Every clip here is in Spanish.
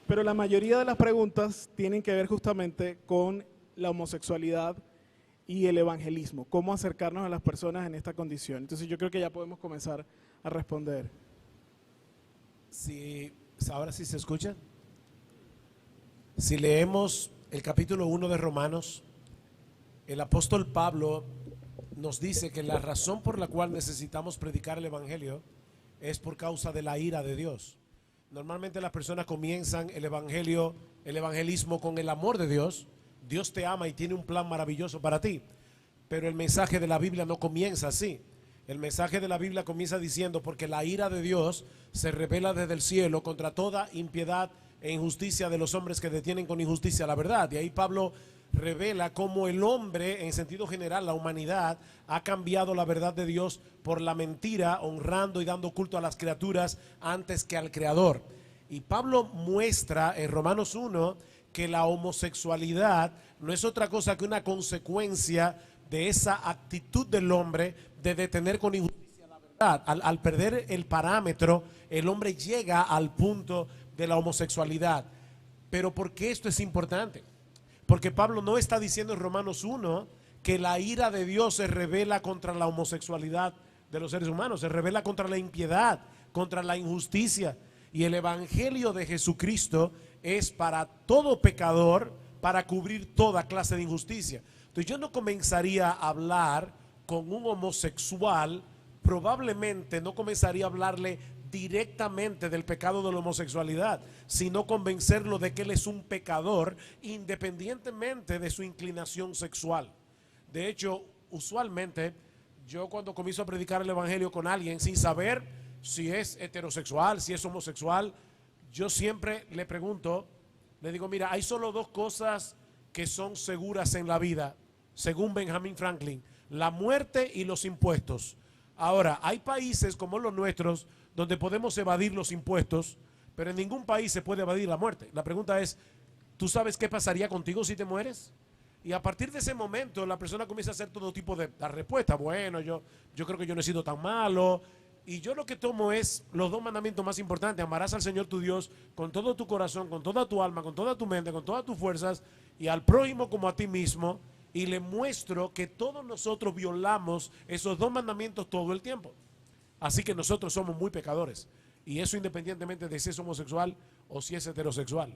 Pero la mayoría de las preguntas tienen que ver justamente con la homosexualidad y el evangelismo, cómo acercarnos a las personas en esta condición. Entonces yo creo que ya podemos comenzar a responder. Si, ahora sí se escucha. Si leemos el capítulo 1 de Romanos, el apóstol Pablo nos dice que la razón por la cual necesitamos predicar el evangelio es por causa de la ira de Dios. Normalmente las personas comienzan el evangelismo con el amor de Dios. Dios te ama y tiene un plan maravilloso para ti. Pero el mensaje de la Biblia no comienza así. El mensaje de la Biblia comienza diciendo: porque la ira de Dios se revela desde el cielo contra toda impiedad e injusticia de los hombres que detienen con injusticia la verdad. Y ahí Pablo revela cómo el hombre, en sentido general, la humanidad, ha cambiado la verdad de Dios por la mentira, honrando y dando culto a las criaturas antes que al Creador. Y Pablo muestra en Romanos 1 que la homosexualidad no es otra cosa que una consecuencia de esa actitud del hombre de detener con injusticia la verdad. Al perder el parámetro, el hombre llega al punto de la homosexualidad. Pero ¿por qué esto es importante? Porque Pablo no está diciendo en Romanos 1 que la ira de Dios se revela contra la homosexualidad de los seres humanos, se revela contra la impiedad, contra la injusticia. Y el evangelio de Jesucristo es para todo pecador, para cubrir toda clase de injusticia. Entonces yo no comenzaría a hablar con un homosexual, probablemente no comenzaría a hablarle directamente del pecado de la homosexualidad, sino convencerlo de que él es un pecador independientemente de su inclinación sexual. De hecho, usualmente yo cuando comienzo a predicar el evangelio con alguien sin saber si es heterosexual, si es homosexual, yo siempre le pregunto, le digo: mira, hay solo dos cosas que son seguras en la vida, según Benjamin Franklin: la muerte y los impuestos. Ahora, hay países como los nuestros donde podemos evadir los impuestos, pero en ningún país se puede evadir la muerte. La pregunta es: ¿tú sabes qué pasaría contigo si te mueres? Y a partir de ese momento la persona comienza a hacer todo tipo de respuestas. Bueno, yo creo que yo no he sido tan malo. Y yo lo que tomo es los dos mandamientos más importantes: amarás al Señor tu Dios con todo tu corazón, con toda tu alma, con toda tu mente, con todas tus fuerzas, y al prójimo como a ti mismo. Y le muestro que todos nosotros violamos esos dos mandamientos todo el tiempo. Así que nosotros somos muy pecadores. Y eso independientemente de si es homosexual o si es heterosexual.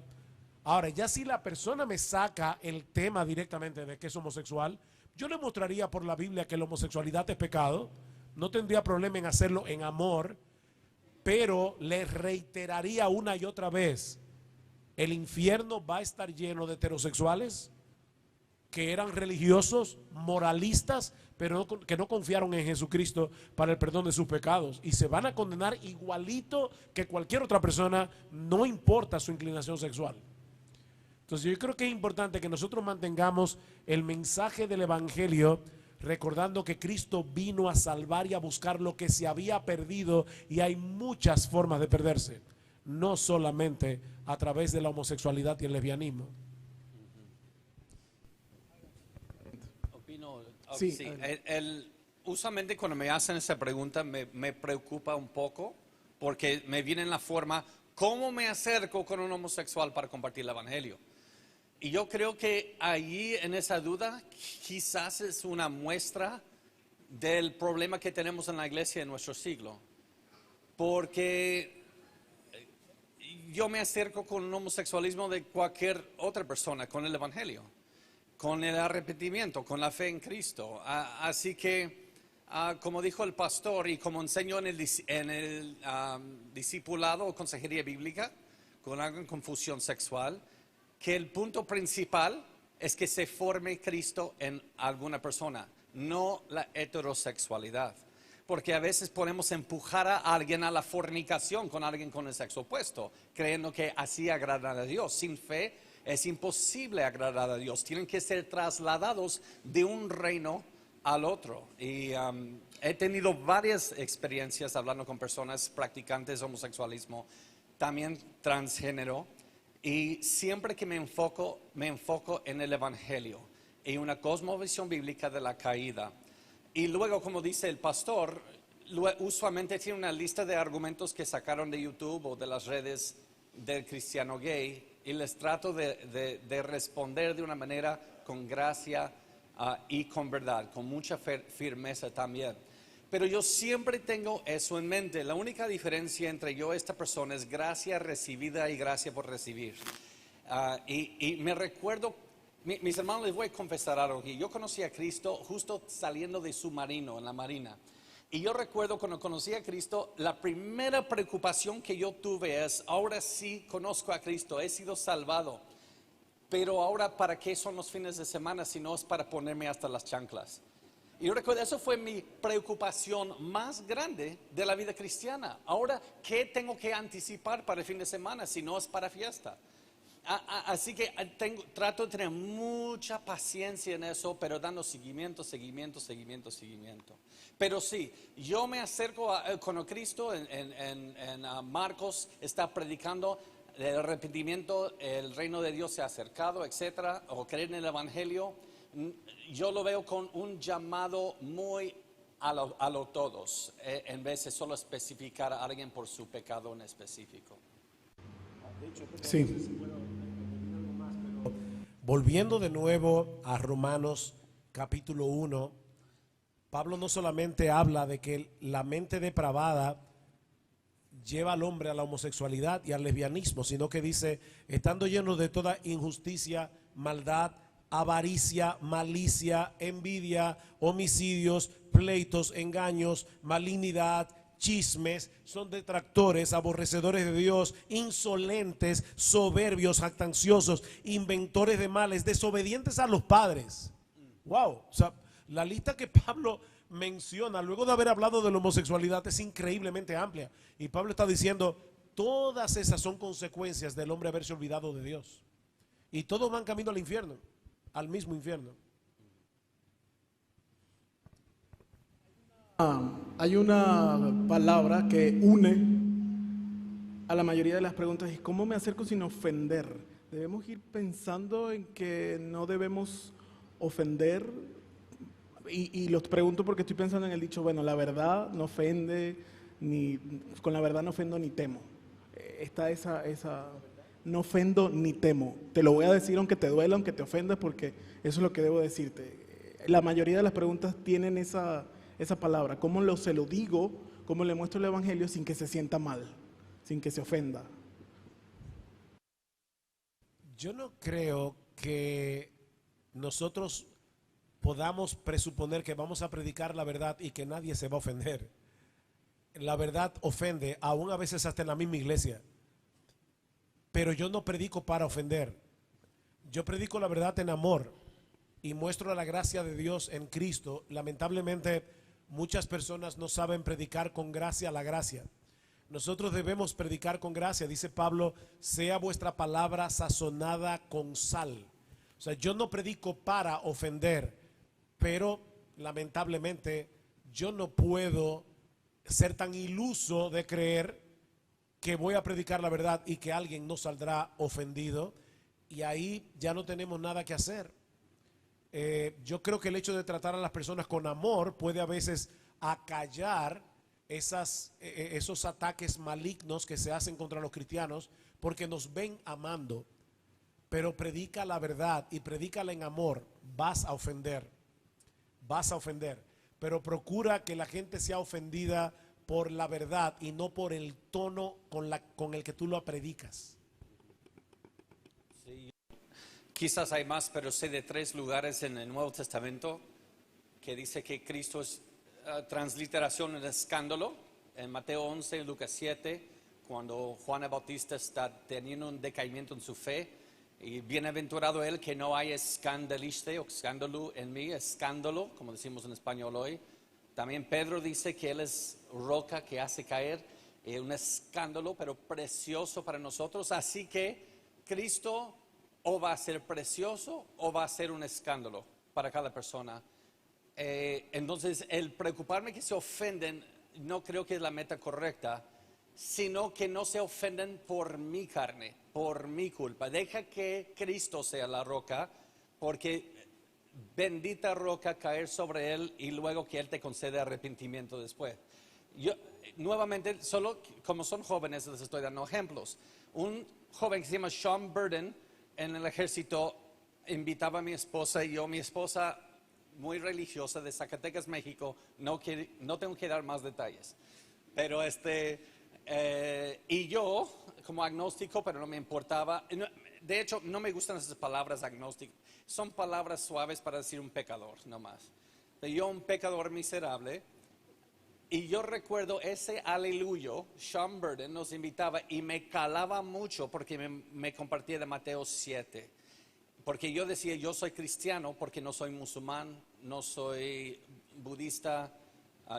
Ahora, ya si la persona me saca el tema directamente de que es homosexual, yo le mostraría por la Biblia que la homosexualidad es pecado. No tendría problema en hacerlo en amor, pero le reiteraría una y otra vez: el infierno va a estar lleno de heterosexuales que eran religiosos, moralistas, pero que no confiaron en Jesucristo para el perdón de sus pecados, y se van a condenar igualito que cualquier otra persona, no importa su inclinación sexual. Entonces yo creo que es importante que nosotros mantengamos el mensaje del evangelio, recordando que Cristo vino a salvar y a buscar lo que se había perdido, y hay muchas formas de perderse, no solamente a través de la homosexualidad y el lesbianismo. Opino, Sí, sí, usualmente cuando me hacen esa pregunta me preocupa un poco, porque me viene en la forma: ¿cómo me acerco con un homosexual para compartir el evangelio? Y yo creo que allí, en esa duda, quizás es una muestra del problema que tenemos en la iglesia en nuestro siglo. Porque yo me acerco con un homosexualismo de cualquier otra persona, con el evangelio, con el arrepentimiento, con la fe en Cristo. Así que, como dijo el pastor y como enseño en el discipulado o consejería bíblica, con alguien con confusión sexual, que el punto principal es que se forme Cristo en alguna persona, no la heterosexualidad. Porque a veces podemos empujar a alguien a la fornicación con alguien con el sexo opuesto, creyendo que así agradan a Dios. Sin fe es imposible agradar a Dios. Tienen que ser trasladados de un reino al otro. Y he tenido varias experiencias hablando con personas practicantes de homosexualismo, también transgénero. Y siempre que me enfoco en el evangelio y una cosmovisión bíblica de la caída. Y luego, como dice el pastor, usualmente tiene una lista de argumentos que sacaron de YouTube o de las redes del cristiano gay y les trato de responder de una manera con gracia y con verdad, con mucha firmeza también. Pero yo siempre tengo eso en mente. La única diferencia entre yo y esta persona es gracia recibida y gracia por recibir. Y me recuerdo, mis hermanos, les voy a confesar algo aquí. Yo conocí a Cristo justo saliendo de submarino, en la marina. Y yo recuerdo cuando conocí a Cristo, la primera preocupación que yo tuve es, ahora sí conozco a Cristo, he sido salvado. Pero ahora, ¿para qué son los fines de semana si no es para ponerme hasta las chanclas? Y yo recuerdo, eso fue mi preocupación más grande de la vida cristiana. Ahora, ¿qué tengo que anticipar para el fin de semana si no es para fiesta? Así que trato de tener mucha paciencia en eso, pero dando seguimiento. Pero sí, yo me acerco cuando Cristo en Marcos está predicando el arrepentimiento, el reino de Dios se ha acercado, etcétera, o creer en el evangelio. Yo lo veo con un llamado muy a lo todos, en vez de solo especificar a alguien por su pecado en específico. Sí. Volviendo de nuevo a Romanos capítulo 1, Pablo no solamente habla de que la mente depravada lleva al hombre a la homosexualidad y al lesbianismo, sino que dice, estando llenos de toda injusticia, maldad, avaricia, malicia, envidia, homicidios, pleitos, engaños, malignidad, chismes, son detractores, aborrecedores de Dios, insolentes, soberbios, jactanciosos, inventores de males, desobedientes a los padres. Wow, o sea, la lista que Pablo menciona luego de haber hablado de la homosexualidad es increíblemente amplia. Y Pablo está diciendo, todas esas son consecuencias del hombre haberse olvidado de Dios. Y todos van camino al infierno, al mismo infierno. Hay una palabra que une a la mayoría de las preguntas, y ¿cómo me acerco sin ofender? Debemos ir pensando en que no debemos ofender, y los pregunto porque estoy pensando en el dicho, bueno, la verdad no ofende, con la verdad no ofendo ni temo. Está esa, no ofendo ni temo. Te lo voy a decir aunque te duela, aunque te ofendas, porque eso es lo que debo decirte. La mayoría de las preguntas tienen esa palabra. ¿Cómo se lo digo? ¿Cómo le muestro el evangelio sin que se sienta mal, sin que se ofenda? Yo no creo que nosotros podamos presuponer que vamos a predicar la verdad y que nadie se va a ofender. La verdad ofende, aún a veces hasta en la misma iglesia. Pero yo no predico para ofender. Yo predico la verdad en amor y muestro la gracia de Dios en Cristo. Lamentablemente, muchas personas no saben predicar con gracia la gracia. Nosotros debemos predicar con gracia. Dice Pablo, sea vuestra palabra sazonada con sal. O sea, yo no predico para ofender, pero lamentablemente yo no puedo ser tan iluso de creer que voy a predicar la verdad y que alguien no saldrá ofendido, y ahí ya no tenemos nada que hacer. Yo creo que el hecho de tratar a las personas con amor puede a veces acallar esos ataques malignos que se hacen contra los cristianos, porque nos ven amando. Pero predica la verdad y predícala en amor. Vas a ofender, pero procura que la gente sea ofendida por la verdad y no por el tono con el que tú lo predicas. Sí, quizás hay más, pero sé de 3 lugares en el Nuevo Testamento que dice que Cristo es transliteración en escándalo. En Mateo 11, en Lucas 7, cuando Juan el Bautista está teniendo un decaimiento en su fe, y bienaventurado él que no hay escandaliste o escándalo en mí, escándalo, como decimos en español hoy. También Pedro dice que él es roca que hace caer, un escándalo, pero precioso para nosotros. Así que Cristo o va a ser precioso o va a ser un escándalo para cada persona. Entonces, el preocuparme que se ofenden no creo que es la meta correcta, sino que no se ofenden por mi carne, por mi culpa. Deja que Cristo sea la roca, porque bendita roca caer sobre él y luego que él te concede arrepentimiento después. nuevamente, solo como son jóvenes, les estoy dando ejemplos. Un joven que se llama Sean Burden en el ejército invitaba a mi esposa y yo, mi esposa muy religiosa de Zacatecas, México, no tengo que dar más detalles. Pero y yo, como agnóstico, pero no me importaba. De hecho, no me gustan esas palabras agnóstico. Son palabras suaves para decir un pecador, no más. Yo, un pecador miserable. Y yo recuerdo ese aleluyo, Sean Burden nos invitaba y me calaba mucho porque me compartía de Mateo 7. Porque yo decía, yo soy cristiano porque no soy musulmán, no soy budista.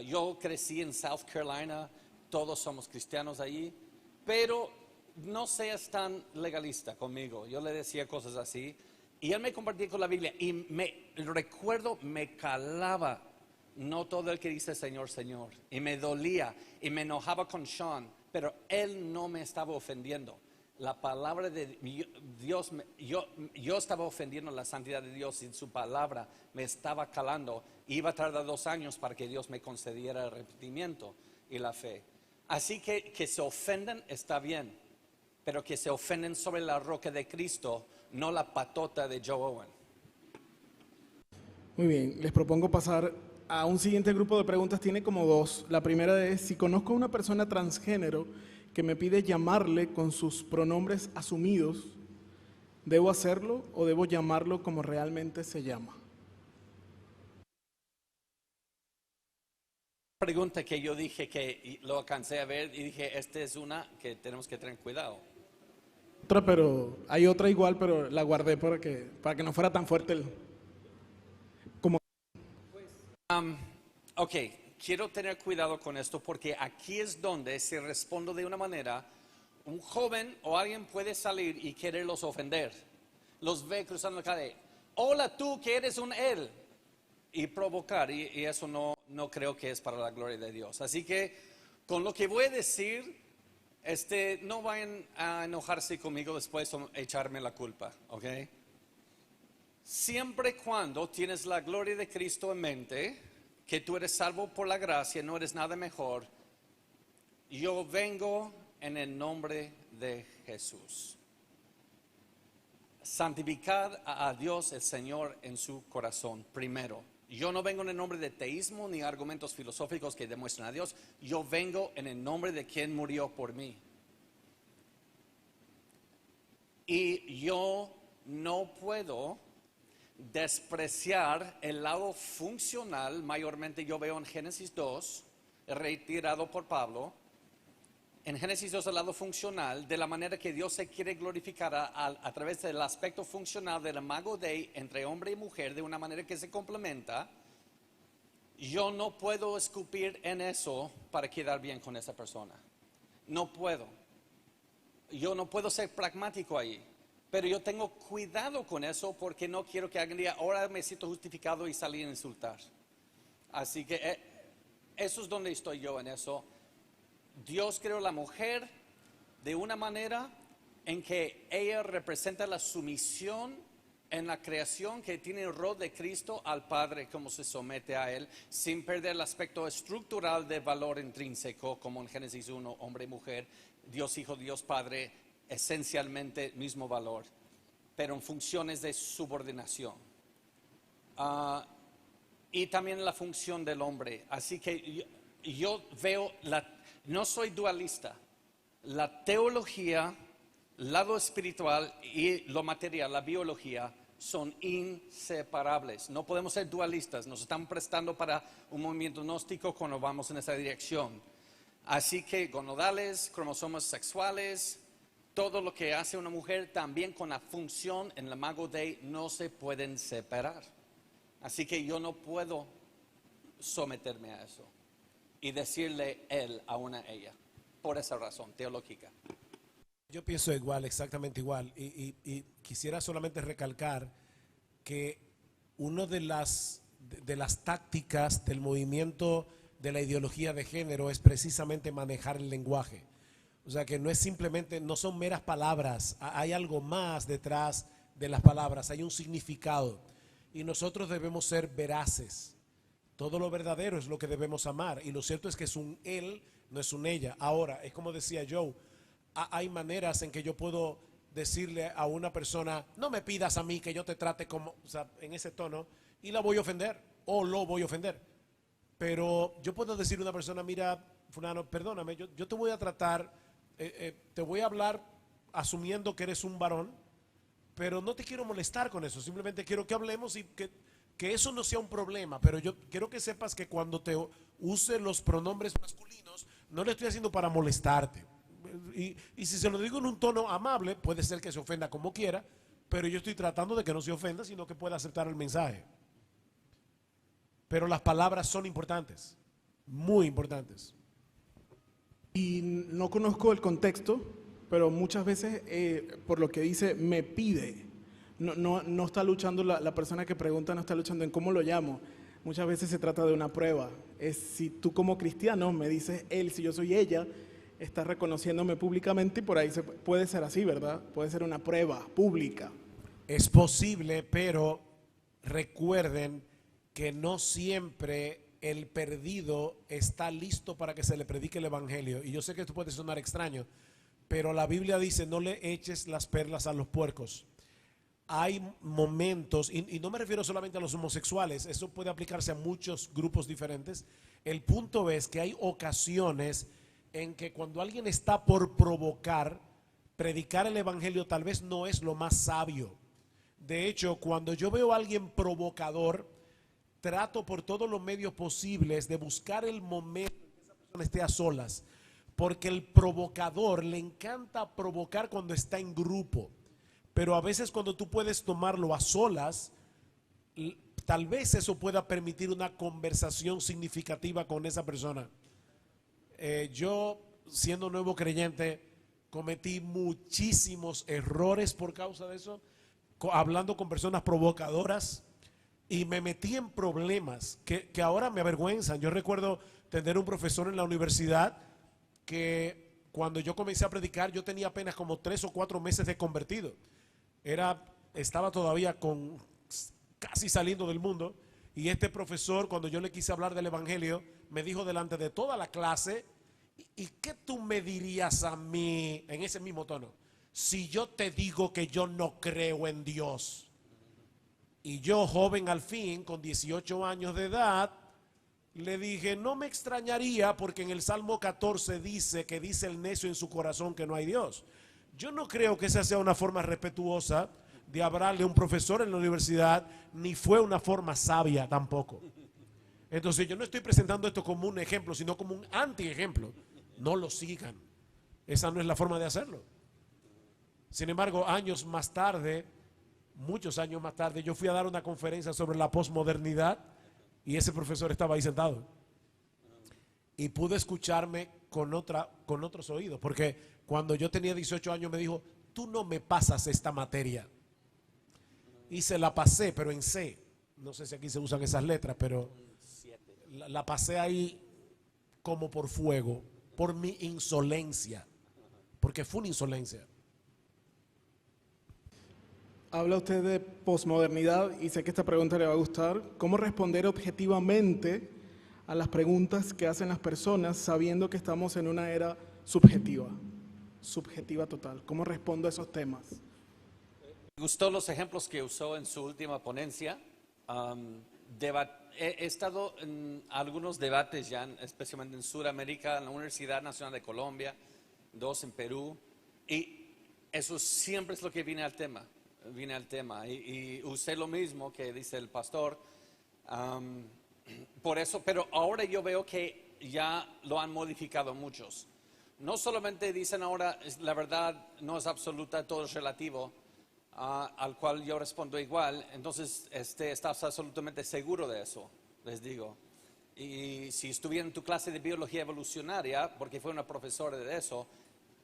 Yo crecí en South Carolina, todos somos cristianos allí, pero no seas tan legalista conmigo. Yo le decía cosas así y él me compartía con la Biblia y recuerdo, me calaba. No todo el que dice Señor, Señor. Y me dolía y me enojaba con Sean, pero él no me estaba ofendiendo. La palabra de Dios, yo estaba ofendiendo la santidad de Dios y su palabra me estaba calando. Iba a tardar 2 años para que Dios me concediera el arrepentimiento y la fe. Así que se ofenden está bien, pero que se ofenden sobre la roca de Cristo, no la patota de Joe Owen. Muy bien, les propongo pasar a un siguiente grupo de preguntas. Tiene como 2. La primera es, si conozco a una persona transgénero que me pide llamarle con sus pronombres asumidos, ¿debo hacerlo o debo llamarlo como realmente se llama? Pregunta que yo dije que lo alcancé a ver y dije, esta es una que tenemos que tener cuidado. Otra, pero hay otra igual, pero la guardé para que no fuera tan fuerte el... Ok, quiero tener cuidado con esto porque aquí es donde si respondo de una manera, un joven o alguien puede salir y quererlos ofender. Los ve cruzando la calle. Hola tú que eres un él. Y provocar, y eso no creo que es para la gloria de Dios. Así que con lo que voy a decir, no vayan a enojarse conmigo después o echarme la culpa, ¿ok? Siempre y cuando tienes la gloria de Cristo en mente, que tú eres salvo por la gracia, no eres nada mejor, yo vengo en el nombre de Jesús. Santificad a Dios el Señor en su corazón primero. Yo no vengo en el nombre de teísmo ni argumentos filosóficos que demuestran a Dios. Yo vengo en el nombre de quien murió por mí. Y yo no puedo despreciar el lado funcional. Mayormente yo veo en Génesis 2, retirado por Pablo. En Génesis 2 el lado funcional, de la manera que Dios se quiere glorificar a través del aspecto funcional del imago Dei entre hombre y mujer, de una manera que se complementa. Yo no puedo escupir en eso para quedar bien con esa persona. No puedo. Yo no puedo ser pragmático ahí. Pero yo tengo cuidado con eso porque no quiero que alguien diga, ahora me siento justificado y salir a insultar. Así que eso es donde estoy yo en eso. Dios creó la mujer de una manera en que ella representa la sumisión en la creación, que tiene el rol de Cristo al Padre, como se somete a Él, sin perder el aspecto estructural de valor intrínseco, como en Génesis 1, hombre y mujer, Dios Hijo, Dios Padre, esencialmente mismo valor, pero en funciones de subordinación. Y también la función del hombre. Así que yo veo, no soy dualista. La teología, el lado espiritual y lo material, la biología, son inseparables. No podemos ser dualistas. Nos están prestando para un movimiento gnóstico cuando vamos en esa dirección. Así que gonadales, cromosomas sexuales, todo lo que hace una mujer también con la función en el imago Dei no se pueden separar. Así que yo no puedo someterme a eso y decirle él a una ella, por esa razón teológica. Yo pienso igual, exactamente igual, y quisiera solamente recalcar que una de las tácticas del movimiento de la ideología de género es precisamente manejar el lenguaje. O sea, que no es simplemente, no son meras palabras, hay algo más detrás de las palabras, hay un significado, y nosotros debemos ser veraces. Todo lo verdadero es lo que debemos amar. Y lo cierto es que es un él, no es un ella. Ahora, es como decía Joe, hay maneras en que yo puedo decirle a una persona, no me pidas a mí que yo te trate como, o sea, en ese tono, y la voy a ofender, o lo voy a ofender. Pero yo puedo decirle a una persona, mira, fulano, perdóname, yo te voy a tratar, te voy a hablar asumiendo que eres un varón, pero no te quiero molestar con eso, simplemente quiero que hablemos y que eso no sea un problema, pero yo quiero que sepas que cuando te use los pronombres masculinos, no le estoy haciendo para molestarte. Y si se lo digo en un tono amable, puede ser que se ofenda como quiera, pero yo estoy tratando de que no se ofenda, sino que pueda aceptar el mensaje. Pero las palabras son importantes, muy importantes. Y no conozco el contexto, pero muchas veces, por lo que dice, me pide. No está luchando, la persona que pregunta no está luchando en cómo lo llamo. Muchas veces se trata de una prueba. Es si tú como cristiano me dices él, si yo soy ella, estás reconociéndome públicamente y por ahí puede ser así, ¿verdad? Puede ser una prueba pública. Es posible, pero recuerden que no siempre el perdido está listo para que se le predique el evangelio. Y yo sé que esto puede sonar extraño, pero la Biblia dice, no le eches las perlas a los puercos. Hay momentos, y no me refiero solamente a los homosexuales, eso puede aplicarse a muchos grupos diferentes. El punto es que hay ocasiones en que cuando alguien está por provocar, predicar el evangelio tal vez no es lo más sabio. De hecho, cuando yo veo a alguien provocador, trato por todos los medios posibles de buscar el momento en que esa persona esté a solas, porque el provocador le encanta provocar cuando está en grupo, pero a veces cuando tú puedes tomarlo a solas, tal vez eso pueda permitir una conversación significativa con esa persona. Yo, siendo nuevo creyente, cometí muchísimos errores por causa de eso, hablando con personas provocadoras, y me metí en problemas que ahora me avergüenzan. Yo recuerdo tener un profesor en la universidad que cuando yo comencé a predicar, yo tenía apenas como 3 o 4 meses de convertido. Estaba todavía casi saliendo del mundo, y este profesor, cuando yo le quise hablar del evangelio, me dijo delante de toda la clase, ¿y qué tú me dirías a mí en ese mismo tono si yo te digo que yo no creo en Dios? Y yo, joven al fin, con 18 años de edad, le dije, no me extrañaría porque en el Salmo 14 dice que dice el necio en su corazón que no hay Dios. Yo no creo que esa sea una forma respetuosa de hablarle a un profesor en la universidad, ni fue una forma sabia tampoco. Entonces yo no estoy presentando esto como un ejemplo, sino como un anti-ejemplo. No lo sigan. Esa no es la forma de hacerlo. Sin embargo, años más tarde, muchos años más tarde, yo fui a dar una conferencia sobre la posmodernidad y ese profesor estaba ahí sentado. Y pude escucharme con otros oídos, porque cuando yo tenía 18 años me dijo, tú no me pasas esta materia. Y se la pasé, pero en C. No sé si aquí se usan esas letras, pero la pasé ahí como por fuego, por mi insolencia, porque fue una insolencia. Habla usted de posmodernidad y sé que esta pregunta le va a gustar. ¿Cómo responder objetivamente a las preguntas que hacen las personas sabiendo que estamos en una era subjetiva total? ¿Cómo respondo a esos temas? Me gustó los ejemplos que usó en su última ponencia. He estado en algunos debates ya, especialmente en Sudamérica, en la Universidad Nacional de Colombia, 2 en Perú, y eso siempre es lo que viene al tema. Y usted lo mismo que dice el pastor, por eso, pero ahora yo veo que ya lo han modificado muchos. No solamente dicen ahora la verdad no es absoluta, todo es relativo, al cual yo respondo igual, entonces estás absolutamente seguro de eso, les digo. Y si estuviera en tu clase de biología evolucionaria, porque fue una profesora de eso,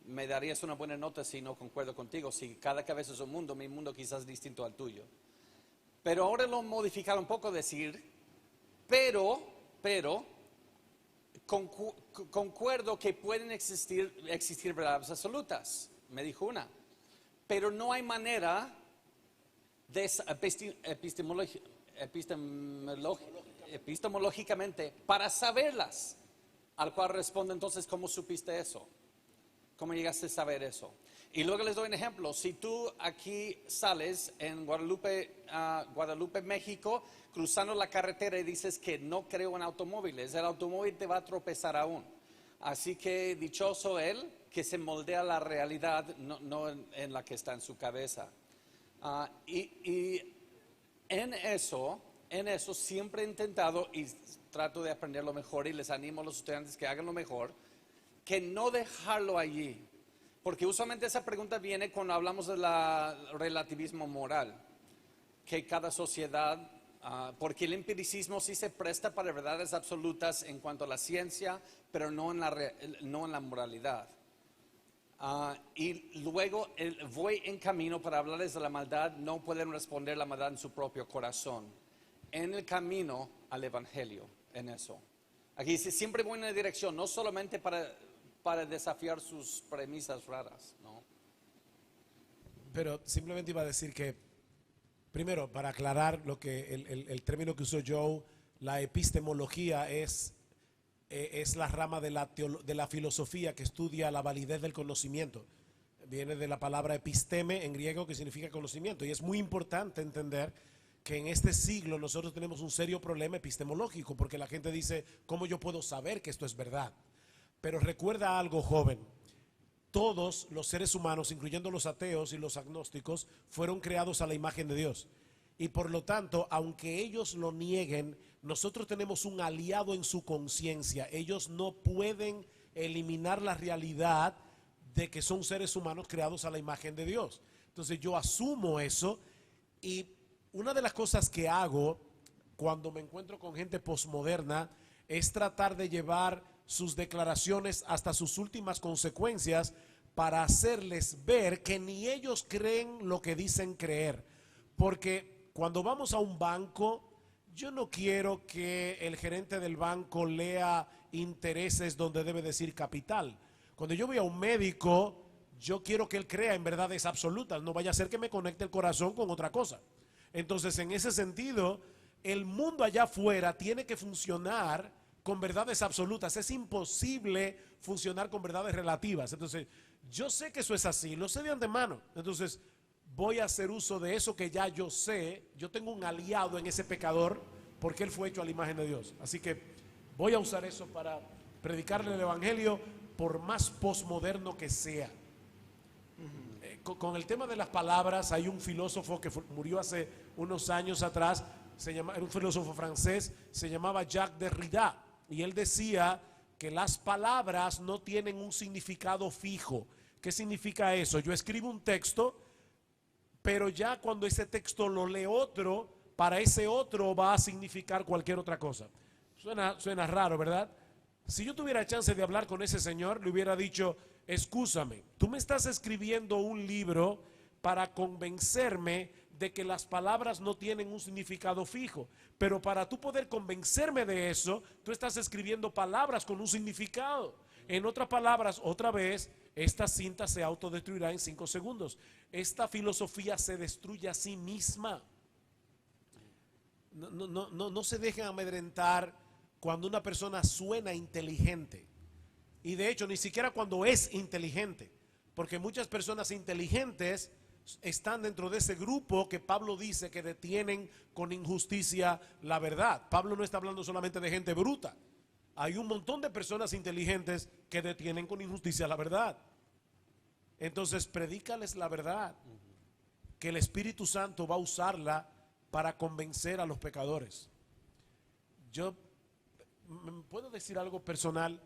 me darías una buena nota si no concuerdo contigo. Si cada cabeza es un mundo, mi mundo quizás es distinto al tuyo. Pero ahora lo modificaron un poco, decir, pero concuerdo que pueden existir verdades absolutas, me dijo una. Pero no hay epistemológicamente para saberlas. Al cual responde entonces, ¿cómo supiste eso? ¿Cómo llegaste a saber eso? Y luego les doy un ejemplo. Si tú aquí sales en Guadalupe, Guadalupe, México, cruzando la carretera y dices que no creo en automóviles, el automóvil te va a tropezar aún. Así que dichoso él que se moldea la realidad, no en la que está en su cabeza. Y en eso siempre he intentado y trato de aprender lo mejor y les animo a los estudiantes que hagan lo mejor, que no dejarlo allí. Porque usualmente esa pregunta viene cuando hablamos del relativismo moral, que cada sociedad, porque el empiricismo sí se presta para verdades absolutas en cuanto a la ciencia, pero no en la moralidad. Y luego voy en camino para hablarles de la maldad, no pueden responder la maldad en su propio corazón. En el camino al Evangelio, en eso. Aquí siempre voy en una dirección, no solamente para desafiar sus premisas raras, ¿no? Pero simplemente iba a decir que, primero, para aclarar lo que el término que usó Joe, la epistemología es la rama de la filosofía que estudia la validez del conocimiento. Viene de la palabra episteme en griego, que significa conocimiento. Y es muy importante entender que en este siglo nosotros tenemos un serio problema epistemológico, porque la gente dice, ¿cómo yo puedo saber que esto es verdad? Pero recuerda algo, joven. Todos los seres humanos, incluyendo los ateos y los agnósticos, fueron creados a la imagen de Dios. Y por lo tanto, aunque ellos lo nieguen, nosotros tenemos un aliado en su conciencia. Ellos no pueden eliminar la realidad de que son seres humanos creados a la imagen de Dios. Entonces yo asumo eso, y una de las cosas que hago cuando me encuentro con gente posmoderna es tratar de llevar sus declaraciones hasta sus últimas consecuencias para hacerles ver que ni ellos creen lo que dicen creer. Porque cuando vamos a un banco, yo no quiero que el gerente del banco lea intereses donde debe decir capital. Cuando yo voy a un médico, yo quiero que él crea en verdades absolutas, no vaya a ser que me conecte el corazón con otra cosa. Entonces, en ese sentido, el mundo allá afuera tiene que funcionar con verdades absolutas. Es imposible funcionar con verdades relativas. Entonces, yo sé que eso es así, lo sé de antemano. Entonces, voy a hacer uso de eso que ya yo sé. Yo tengo un aliado en ese pecador porque él fue hecho a la imagen de Dios. Así que voy a usar eso para predicarle el evangelio por más posmoderno que sea. Con el tema de las palabras, hay un filósofo que murió hace unos años atrás, era un filósofo francés, se llamaba Jacques Derrida, y él decía que las palabras no tienen un significado fijo. ¿Qué significa eso? Yo escribo un texto, pero ya cuando ese texto lo lee otro, para ese otro va a significar cualquier otra cosa. Suena raro, ¿verdad? Si yo tuviera chance de hablar con ese señor, le hubiera dicho, excúsame, tú me estás escribiendo un libro para convencerme de que las palabras no tienen un significado fijo, pero para tú poder convencerme de eso, tú estás escribiendo palabras con un significado. En otras palabras, otra vez, esta cinta se autodestruirá en 5 segundos. Esta filosofía se destruye a sí misma. No se dejen amedrentar cuando una persona suena inteligente. Y de hecho, ni siquiera cuando es inteligente. Porque muchas personas inteligentes están dentro de ese grupo que Pablo dice que detienen con injusticia la verdad. Pablo no está hablando solamente de gente bruta. Hay un montón de personas inteligentes que detienen con injusticia la verdad. Entonces, predícales la verdad, que el Espíritu Santo va a usarla para convencer a los pecadores. Yo puedo decir algo personal.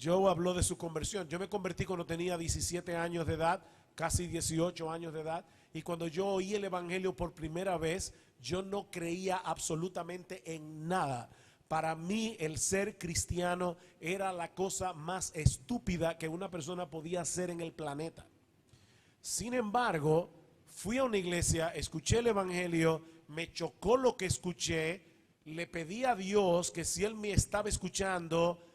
Joe habló de su conversión. Yo me convertí cuando tenía 17 años de edad, casi 18 años de edad, y cuando yo oí el evangelio por primera vez, yo no creía absolutamente en nada. Para mí el ser cristiano era la cosa más estúpida que una persona podía hacer en el planeta. Sin embargo, fui a una iglesia, escuché el evangelio, me chocó lo que escuché, le pedí a Dios que si Él me estaba escuchando,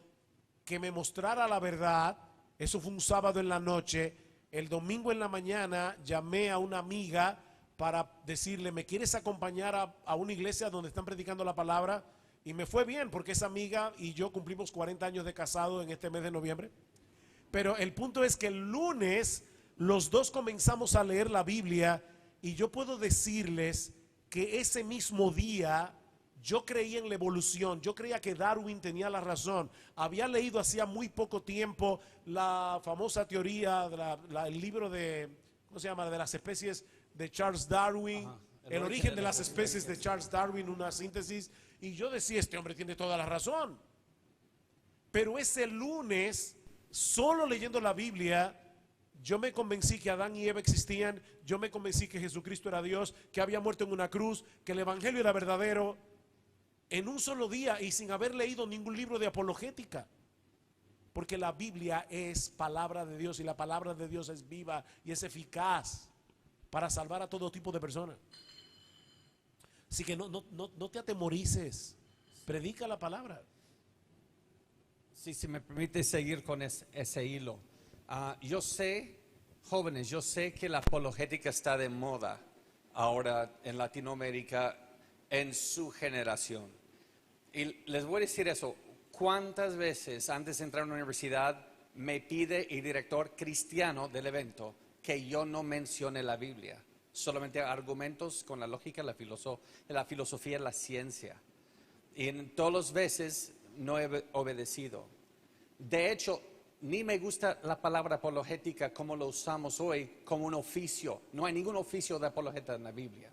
que me mostrara la verdad. Eso fue un sábado en la noche. El domingo en la mañana llamé a una amiga para decirle, ¿me quieres acompañar a una iglesia donde están predicando la palabra? Y me fue bien porque esa amiga y yo cumplimos 40 años de casado en este mes de noviembre. Pero el punto es que el lunes los dos comenzamos a leer la Biblia y yo puedo decirles que ese mismo día yo creía en la evolución, yo creía que Darwin tenía la razón. Había leído hacía muy poco tiempo la famosa teoría, el libro de, ¿cómo se llama?, de las especies de Charles Darwin. Ajá. El origen de las especies de Charles Darwin, una síntesis. Y yo decía, este hombre tiene toda la razón. Pero ese lunes, solo leyendo la Biblia, yo me convencí que Adán y Eva existían. Yo me convencí que Jesucristo era Dios, que había muerto en una cruz, que el evangelio era verdadero. En un solo día y sin haber leído ningún libro de apologética. Porque la Biblia es palabra de Dios y la palabra de Dios es viva y es eficaz para salvar a todo tipo de personas. Así que no te atemorices, predica la palabra. Sí, si me permite seguir con ese hilo. Yo sé, jóvenes, yo sé que la apologética está de moda ahora en Latinoamérica, en su generación. Y les voy a decir eso, ¿cuántas veces antes de entrar a una universidad me pide el director cristiano del evento que yo no mencione la Biblia? Solamente argumentos con la lógica, la filosofía, la ciencia. Y en todas las veces no he obedecido. De hecho, ni me gusta la palabra apologética como lo usamos hoy, como un oficio. No hay ningún oficio de apologeta en la Biblia.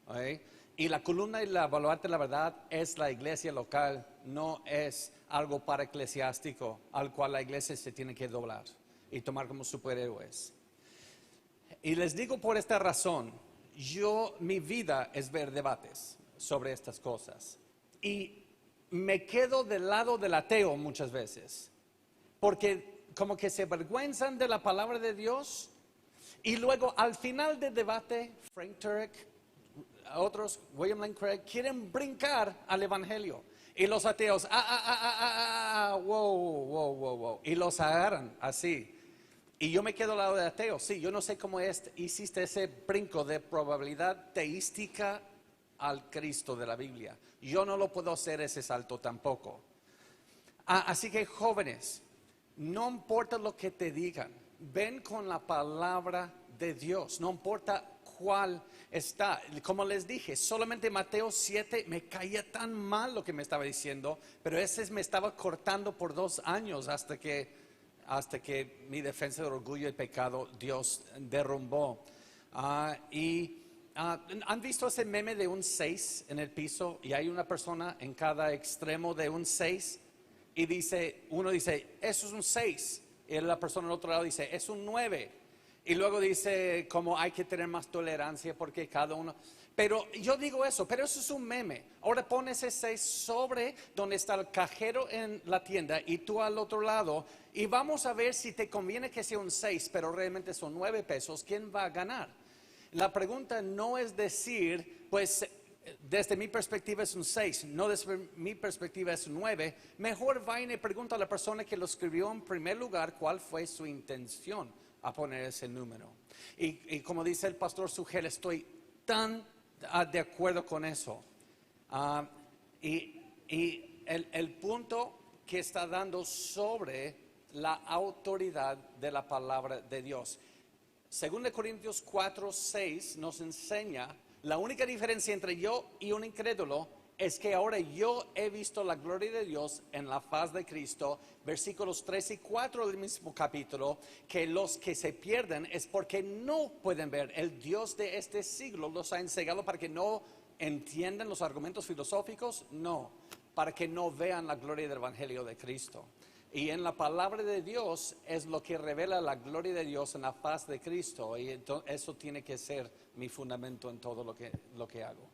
¿Okay? Y la columna y la baluarte de la verdad es la iglesia local, no es algo para eclesiástico al cual la iglesia se tiene que doblar y tomar como superhéroes. Y les digo por esta razón, mi vida es ver debates sobre estas cosas. Y me quedo del lado del ateo muchas veces, porque como que se avergüenzan de la palabra de Dios y luego al final del debate, Frank Turek, otros, William Lane Craig, quieren brincar al evangelio. Y los ateos, wow, y los agarran así. Y yo me quedo al lado de ateo. Sí, yo no sé cómo hiciste ese brinco de probabilidad teística al Cristo de la Biblia. Yo no lo puedo hacer ese salto tampoco. Así que jóvenes, no importa lo que te digan, ven con la palabra de Dios, no importa cuál está. Como les dije, solamente Mateo 7 me caía tan mal lo que me estaba diciendo, pero ese me estaba cortando por 2 años hasta que mi defensa del orgullo y pecado Dios derrumbó. ¿Han visto ese meme de un 6 en el piso y hay una persona en cada extremo de un 6 y uno dice, eso es un 6, y la persona al otro lado dice, es un 9, y luego dice como hay que tener más tolerancia porque cada uno... Pero yo digo eso, pero eso es un meme. Ahora pon ese 6 sobre donde está el cajero en la tienda y tú al otro lado, y vamos a ver si te conviene que sea un 6, pero realmente son 9 pesos. ¿Quién va a ganar? La pregunta no es decir, pues desde mi perspectiva es un 6, no desde mi perspectiva es un 9. Mejor vayan y pregunta a la persona que lo escribió en primer lugar cuál fue su intención a poner ese número. Y como dice el pastor Sugel, estoy tan de acuerdo con eso. Y el punto que está dando sobre la autoridad de la palabra de Dios. Según de Corintios 4:6 nos enseña la única diferencia entre yo y un incrédulo es que ahora yo he visto la gloria de Dios en la faz de Cristo. Versículos 3 y 4 del mismo capítulo, que los que se pierden es porque no pueden ver. El Dios de este siglo los ha ensegado para que no entiendan los argumentos filosóficos, no, para que no vean la gloria del Evangelio de Cristo. Y en la palabra de Dios es lo que revela la gloria de Dios en la faz de Cristo, y entonces eso tiene que ser mi fundamento en todo lo que hago.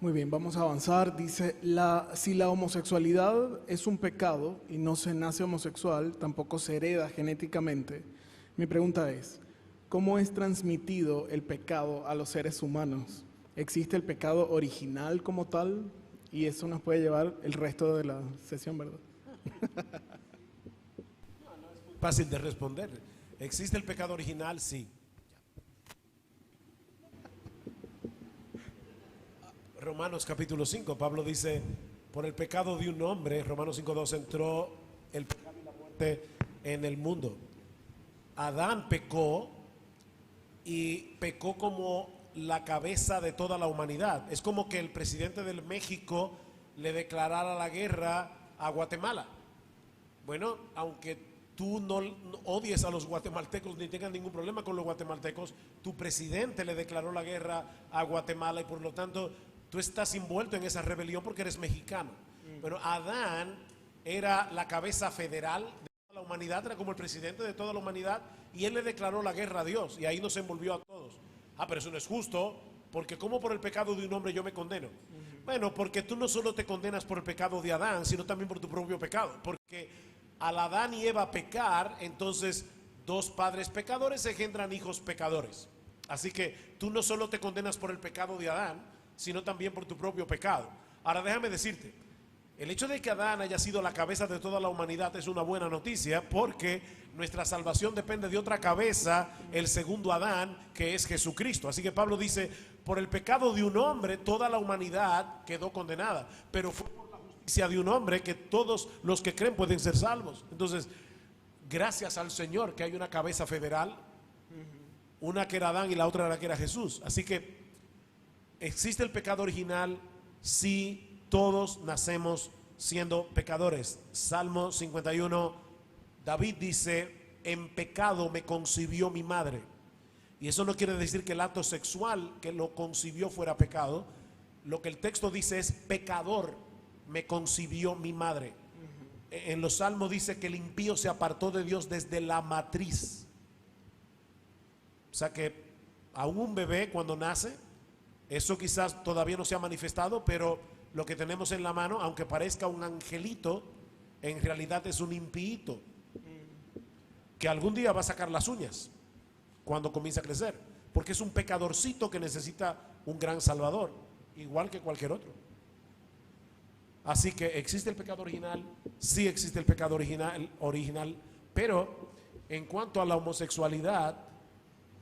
Muy bien, vamos a avanzar. Dice, si la homosexualidad es un pecado y no se nace homosexual, tampoco se hereda genéticamente. Mi pregunta es, ¿cómo es transmitido el pecado a los seres humanos? ¿Existe el pecado original como tal? Y eso nos puede llevar el resto de la sesión, ¿verdad? Fácil de responder. ¿Existe el pecado original? Sí. Romanos capítulo 5, Pablo dice, por el pecado de un hombre, Romanos 5:2, entró el pecado y la muerte en el mundo. Adán pecó y pecó como la cabeza de toda la humanidad. Es como que el presidente de México le declarara la guerra a Guatemala. Bueno, aunque tú no odies a los guatemaltecos ni tengas ningún problema con los guatemaltecos, tu presidente le declaró la guerra a Guatemala y por lo tanto tú estás envuelto en esa rebelión porque eres mexicano. Pero Adán era la cabeza federal de toda la humanidad, era como el presidente de toda la humanidad y él le declaró la guerra a Dios y ahí nos envolvió a todos. Pero eso no es justo, porque como por el pecado de un hombre yo me condeno. Bueno, porque tú no solo te condenas por el pecado de Adán, sino también por tu propio pecado, porque al Adán y Eva pecar, entonces dos padres pecadores engendran hijos pecadores. Así que tú no solo te condenas por el pecado de Adán, sino también por tu propio pecado. Ahora déjame decirte, el hecho de que Adán haya sido la cabeza de toda la humanidad es una buena noticia, porque nuestra salvación depende de otra cabeza, el segundo Adán, que es Jesucristo. Así que Pablo dice, por el pecado de un hombre toda la humanidad quedó condenada, pero fue por la justicia de un hombre que todos los que creen pueden ser salvos. Entonces, gracias al Señor que hay una cabeza federal, una que era Adán y la otra era que era Jesús. Así que existe el pecado original, sí. Todos nacemos siendo pecadores. Salmo 51, David dice, en pecado me concibió mi madre. Y eso no quiere decir que el acto sexual que lo concibió fuera pecado. Lo que el texto dice es, pecador me concibió mi madre. En los salmos dice que el impío se apartó de Dios desde la matriz. O sea que a un bebé cuando nace, eso quizás todavía no se ha manifestado, pero lo que tenemos en la mano, aunque parezca un angelito, en realidad es un impíito que algún día va a sacar las uñas cuando comienza a crecer, porque es un pecadorcito que necesita un gran salvador, igual que cualquier otro. Así que existe el pecado original, sí existe el pecado original, pero en cuanto a la homosexualidad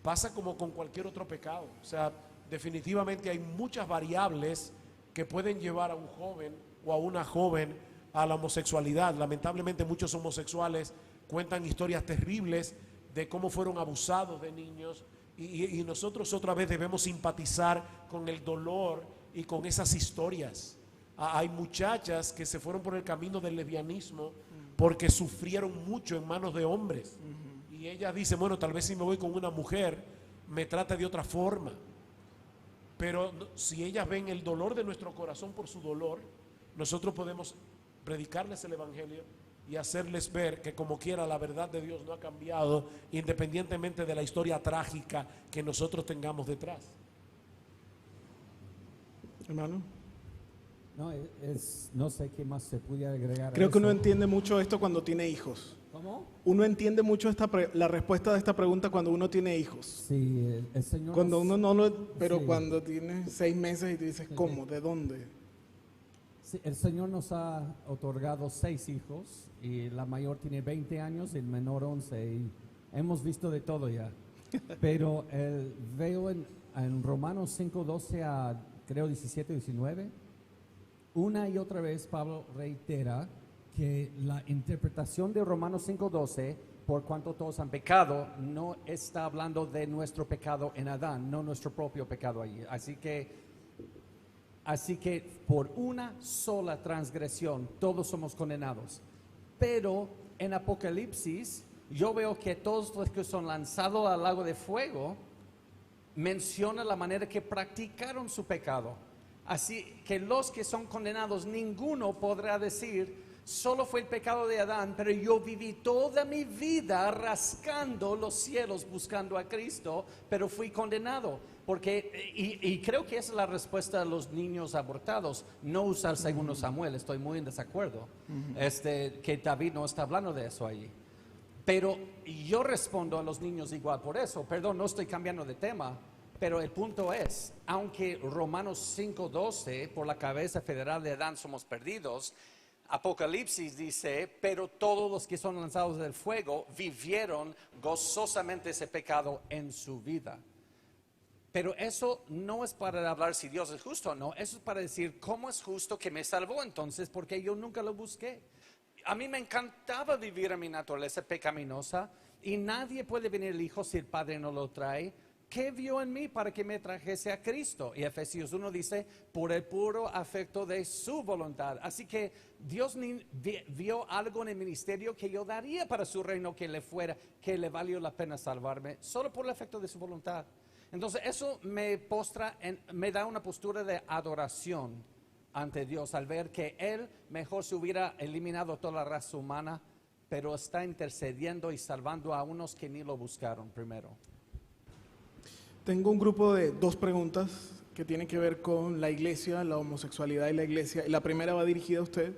pasa como con cualquier otro pecado. O sea, definitivamente hay muchas variables que pueden llevar a un joven o a una joven a la homosexualidad. Lamentablemente muchos homosexuales cuentan historias terribles de cómo fueron abusados de niños y nosotros otra vez debemos simpatizar con el dolor y con esas historias. Hay muchachas que se fueron por el camino del lesbianismo porque sufrieron mucho en manos de hombres y ellas dicen, bueno, tal vez si me voy con una mujer me trate de otra forma. Pero si ellas ven el dolor de nuestro corazón por su dolor, nosotros podemos predicarles el evangelio y hacerles ver que como quiera la verdad de Dios no ha cambiado, independientemente de la historia trágica que nosotros tengamos detrás. Hermano. No, no sé qué más se puede agregar. Creo a que uno eso. entiende mucho esto cuando tiene hijos. ¿Cómo? Uno entiende mucho la respuesta de esta pregunta cuando uno tiene hijos. Sí, el Señor. Cuando uno no lo, pero sí. cuando tiene 6 meses y tú dices, ¿cómo? ¿De dónde? Sí, el Señor nos ha otorgado 6 hijos y la mayor tiene 20 años y el menor 11 y hemos visto de todo ya. Pero veo en Romanos 5:12 a creo 17-19, una y otra vez Pablo reitera que la interpretación de Romanos 5:12, por cuanto todos han pecado, no está hablando de nuestro pecado en Adán, no nuestro propio pecado allí. Así que por una sola transgresión todos somos condenados. Pero en Apocalipsis yo veo que todos los que son lanzados al lago de fuego menciona la manera que practicaron su pecado. Así que los que son condenados, ninguno podrá decir, solo fue el pecado de Adán, pero yo viví toda mi vida rascando los cielos buscando a Cristo, pero fui condenado. Porque, y creo que esa es la respuesta a los niños abortados. No usar segundo Samuel, estoy muy en desacuerdo. Que David no está hablando de eso ahí. Pero yo respondo a los niños igual por eso. Perdón, no estoy cambiando de tema. Pero el punto es, aunque Romanos 5:12, por la cabeza federal de Adán somos perdidos, Apocalipsis dice, pero todos los que son lanzados del fuego vivieron gozosamente ese pecado en su vida. Pero eso no es para hablar si Dios es justo o no, eso es para decir cómo es justo que me salvó entonces, porque yo nunca lo busqué. A mí me encantaba vivir en mi naturaleza pecaminosa y nadie puede venir al Hijo si el Padre no lo trae. ¿Qué vio en mí para que me trajese a Cristo? Y Efesios 1 dice, por el puro afecto de su voluntad. Así que Dios vio algo en el ministerio que yo daría para su reino que le valió la pena salvarme, solo por el afecto de su voluntad. Entonces eso me da una postura de adoración ante Dios al ver que Él mejor se hubiera eliminado toda la raza humana, pero está intercediendo y salvando a unos que ni lo buscaron primero. Tengo un grupo de 2 preguntas que tienen que ver con la iglesia, la homosexualidad y la iglesia. Y la primera va dirigida a usted.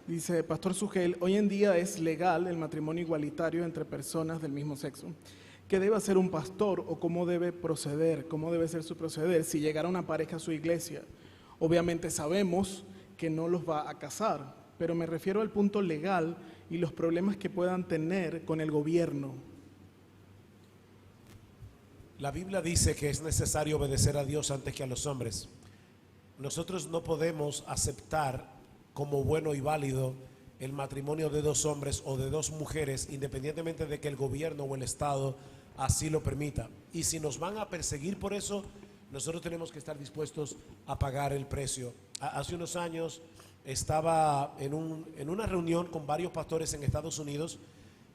Dice, Pastor Sugel, hoy en día es legal el matrimonio igualitario entre personas del mismo sexo. ¿Qué debe hacer un pastor o cómo debe proceder? ¿Cómo debe ser su proceder si llegara una pareja a su iglesia? Obviamente sabemos que no los va a casar, pero me refiero al punto legal y los problemas que puedan tener con el gobierno. La Biblia dice que es necesario obedecer a Dios antes que a los hombres. Nosotros no podemos aceptar como bueno y válido el matrimonio de 2 hombres o de 2 mujeres, independientemente de que el gobierno o el Estado así lo permita. Y si nos van a perseguir por eso, nosotros tenemos que estar dispuestos a pagar el precio. Hace unos años estaba en una reunión con varios pastores en Estados Unidos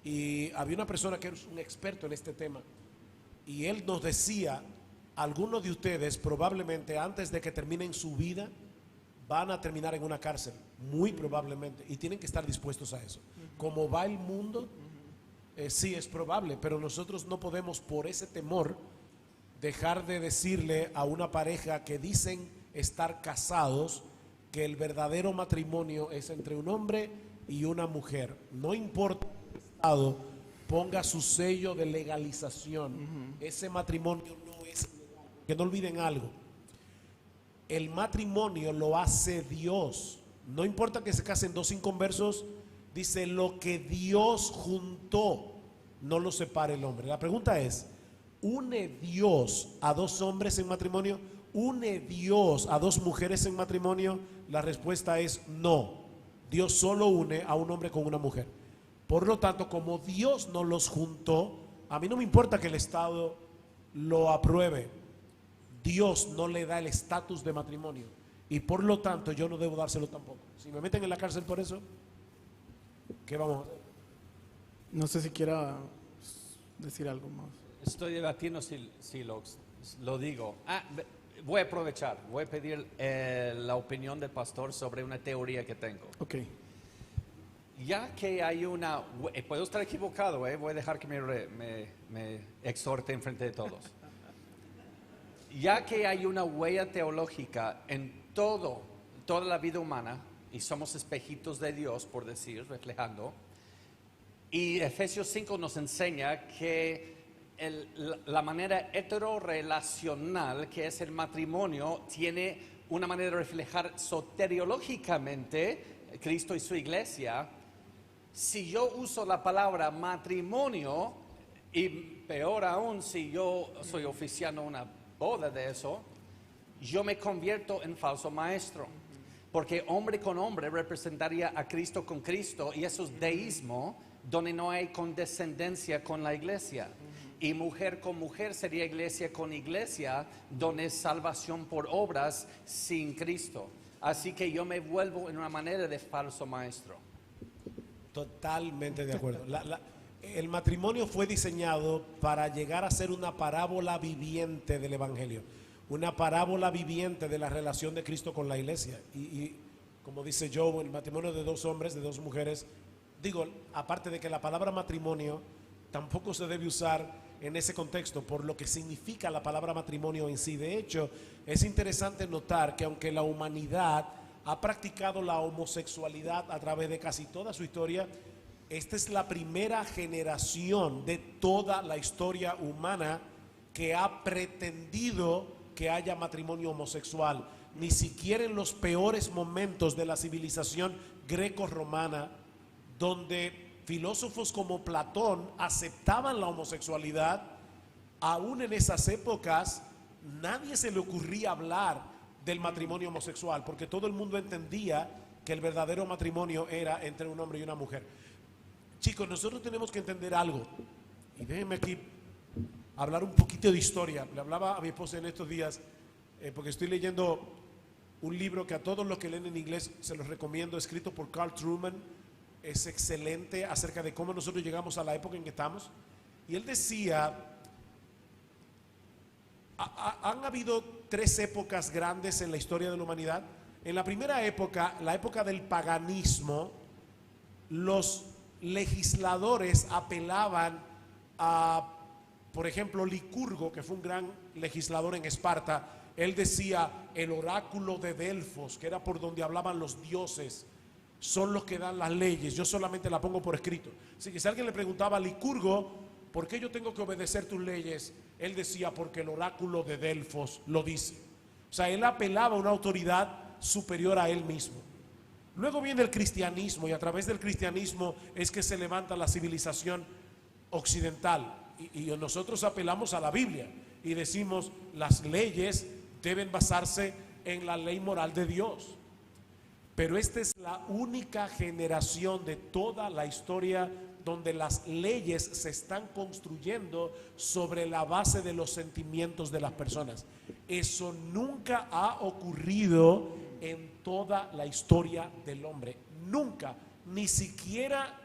y había una persona que es un experto en este tema. Y él nos decía, algunos de ustedes probablemente antes de que terminen su vida van a terminar en una cárcel, muy probablemente, y tienen que estar dispuestos a eso. Como va el mundo, sí es probable, pero nosotros no podemos por ese temor dejar de decirle a una pareja que dicen estar casados que el verdadero matrimonio es entre un hombre y una mujer. No importa el Estado ponga su sello de legalización, ese matrimonio no es legal. Que no olviden algo, el matrimonio lo hace Dios. No importa que se casen 2 inconversos, dice lo que Dios juntó, no lo separe el hombre. La pregunta es, ¿une Dios a 2 hombres en matrimonio? ¿Une Dios a 2 mujeres en matrimonio? La respuesta es no. Dios solo une a un hombre con una mujer. Por lo tanto, como Dios no los juntó, a mí no me importa que el Estado lo apruebe. Dios no le da el estatus de matrimonio y por lo tanto yo no debo dárselo tampoco. Si me meten en la cárcel por eso, ¿qué vamos a hacer? No sé si quiera decir algo más. Estoy debatiendo si lo digo. Voy a aprovechar, voy a pedir la opinión del pastor sobre una teoría que tengo. Ok. Ya que hay puedo estar equivocado, voy a dejar que me exhorte en frente de todos. Ya que hay una huella teológica en toda la vida humana, y somos espejitos de Dios, por decir, reflejando, y Efesios 5 nos enseña que la manera heterorelacional que es el matrimonio tiene una manera de reflejar soteriológicamente Cristo y su iglesia. Si yo uso la palabra matrimonio, y peor aún si yo soy oficiando una boda de eso, yo me convierto en falso maestro, porque hombre con hombre representaría a Cristo con Cristo, y eso es deísmo, donde no hay condescendencia con la iglesia. Y mujer con mujer sería iglesia con iglesia, donde es salvación por obras sin Cristo. Así que yo me vuelvo en una manera de falso maestro. Totalmente de acuerdo. El matrimonio fue diseñado para llegar a ser una parábola viviente del Evangelio, una parábola viviente de la relación de Cristo con la iglesia. Y como dice Joe, el matrimonio de 2 hombres, de 2 mujeres, digo, aparte de que la palabra matrimonio tampoco se debe usar en ese contexto por lo que significa la palabra matrimonio en sí. De hecho, es interesante notar que aunque la humanidad ha practicado la homosexualidad a través de casi toda su historia, esta es la primera generación de toda la historia humana que ha pretendido que haya matrimonio homosexual. Ni siquiera en los peores momentos de la civilización greco-romana, donde filósofos como Platón aceptaban la homosexualidad, aún en esas épocas nadie se le ocurría hablar del matrimonio homosexual, porque todo el mundo entendía que el verdadero matrimonio era entre un hombre y una mujer. Chicos, nosotros tenemos que entender algo, y déjenme aquí hablar un poquito de historia. Le hablaba a mi esposa en estos días, porque estoy leyendo un libro que a todos los que leen en inglés se los recomiendo, escrito por Carl Truman. Es excelente, acerca de cómo nosotros llegamos a la época en que estamos. Y él decía, han habido 3 épocas grandes en la historia de la humanidad. En la primera época, la época del paganismo, los legisladores apelaban a, por ejemplo, Licurgo, que fue un gran legislador en Esparta. Él decía, el oráculo de Delfos, que era por donde hablaban los dioses, son los que dan las leyes, yo solamente la pongo por escrito. Así que si alguien le preguntaba a Licurgo, ¿por qué yo tengo que obedecer tus leyes? Él decía, porque el oráculo de Delfos lo dice. O sea, él apelaba a una autoridad superior a él mismo. Luego viene el cristianismo, y a través del cristianismo es que se levanta la civilización occidental, y nosotros apelamos a la Biblia y decimos, las leyes deben basarse en la ley moral de Dios. Pero esta es la única generación de toda la historia donde las leyes se están construyendo sobre la base de los sentimientos de las personas. Eso nunca ha ocurrido en toda la historia del hombre. Nunca, ni siquiera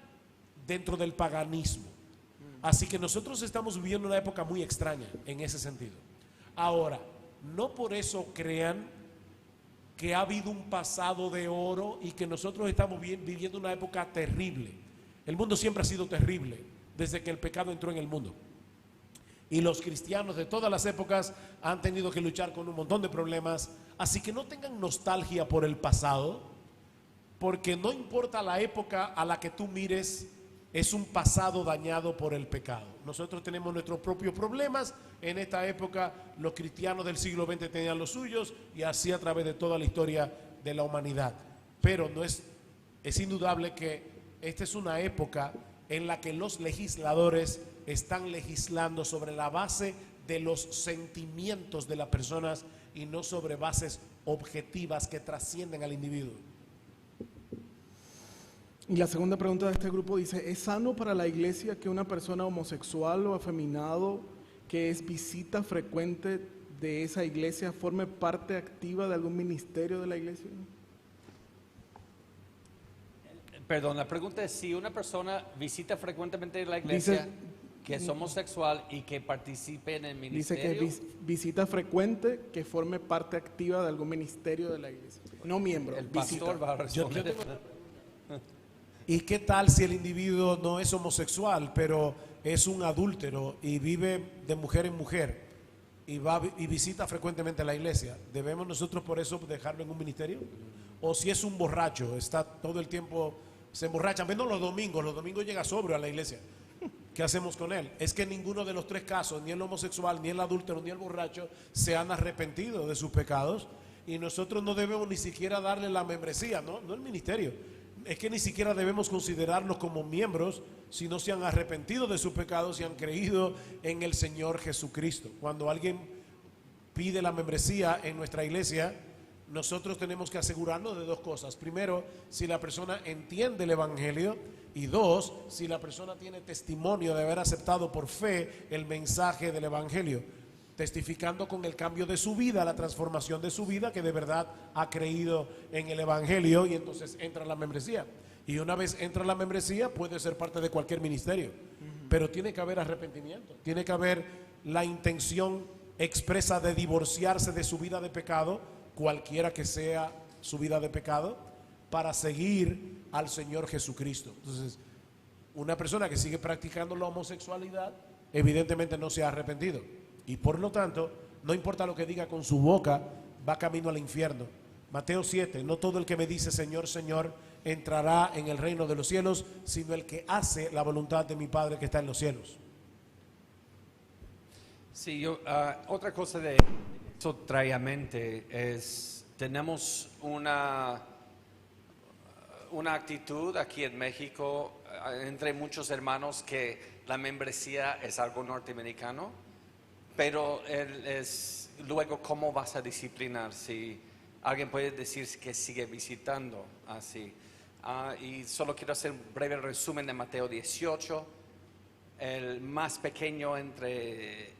dentro del paganismo. Así que nosotros estamos viviendo una época muy extraña en ese sentido. Ahora, no por eso crean que ha habido un pasado de oro y que nosotros estamos viviendo una época terrible. El mundo siempre ha sido terrible desde que el pecado entró en el mundo. Y los cristianos de todas las épocas han tenido que luchar con un montón de problemas. Así que no tengan nostalgia por el pasado, porque no importa la época a la que tú mires, es un pasado dañado por el pecado. Nosotros tenemos nuestros propios problemas. En esta época los cristianos del siglo XX tenían los suyos, y así a través de toda la historia de la humanidad. Pero es indudable que esta es una época en la que los legisladores están legislando sobre la base de los sentimientos de las personas y no sobre bases objetivas que trascienden al individuo. Y la segunda pregunta de este grupo dice, ¿es sano para la iglesia que una persona homosexual o afeminado que es visita frecuente de esa iglesia forme parte activa de algún ministerio de la iglesia? Perdón, la pregunta es si una persona visita frecuentemente la iglesia, que es homosexual y que participe en el ministerio. Dice que visita frecuente que forme parte activa de algún ministerio de la iglesia. No miembro, El visita. pastor va a responder. ¿Y qué tal si el individuo no es homosexual, pero es un adúltero y vive de mujer en mujer y visita frecuentemente la iglesia? ¿Debemos nosotros por eso dejarlo en un ministerio? O si es un borracho, está todo el tiempo, se emborracha, menos los domingos llega sobrio a la iglesia. ¿Qué hacemos con él? Es que ninguno de los 3 casos, ni el homosexual, ni el adúltero, ni el borracho, se han arrepentido de sus pecados, y nosotros no debemos ni siquiera darle la membresía, no el ministerio. Es que ni siquiera debemos considerarlos como miembros si no se han arrepentido de sus pecados y han creído en el Señor Jesucristo. Cuando alguien pide la membresía en nuestra iglesia, nosotros tenemos que asegurarnos de 2 cosas. Primero, si la persona entiende el evangelio, y 2, si la persona tiene testimonio de haber aceptado por fe el mensaje del evangelio, testificando con el cambio de su vida, la transformación de su vida, que de verdad ha creído en el evangelio, y entonces entra la membresía. Y una vez entra la membresía, puede ser parte de cualquier ministerio, pero tiene que haber arrepentimiento, tiene que haber la intención expresa de divorciarse de su vida de pecado, cualquiera que sea su vida de pecado, para seguir al Señor Jesucristo. Entonces, una persona que sigue practicando la homosexualidad, evidentemente no se ha arrepentido, y por lo tanto, no importa lo que diga con su boca, va camino al infierno. Mateo 7, no todo el que me dice Señor, Señor, entrará en el reino de los cielos, sino el que hace la voluntad de mi Padre que está en los cielos. Sí, otra cosa de eso trae a mente es, tenemos una actitud aquí en México, entre muchos hermanos, que la membresía es algo norteamericano, pero luego, ¿cómo vas a disciplinar? Si alguien puede decir que sigue visitando así. Y solo quiero hacer un breve resumen de Mateo 18. El más pequeño entre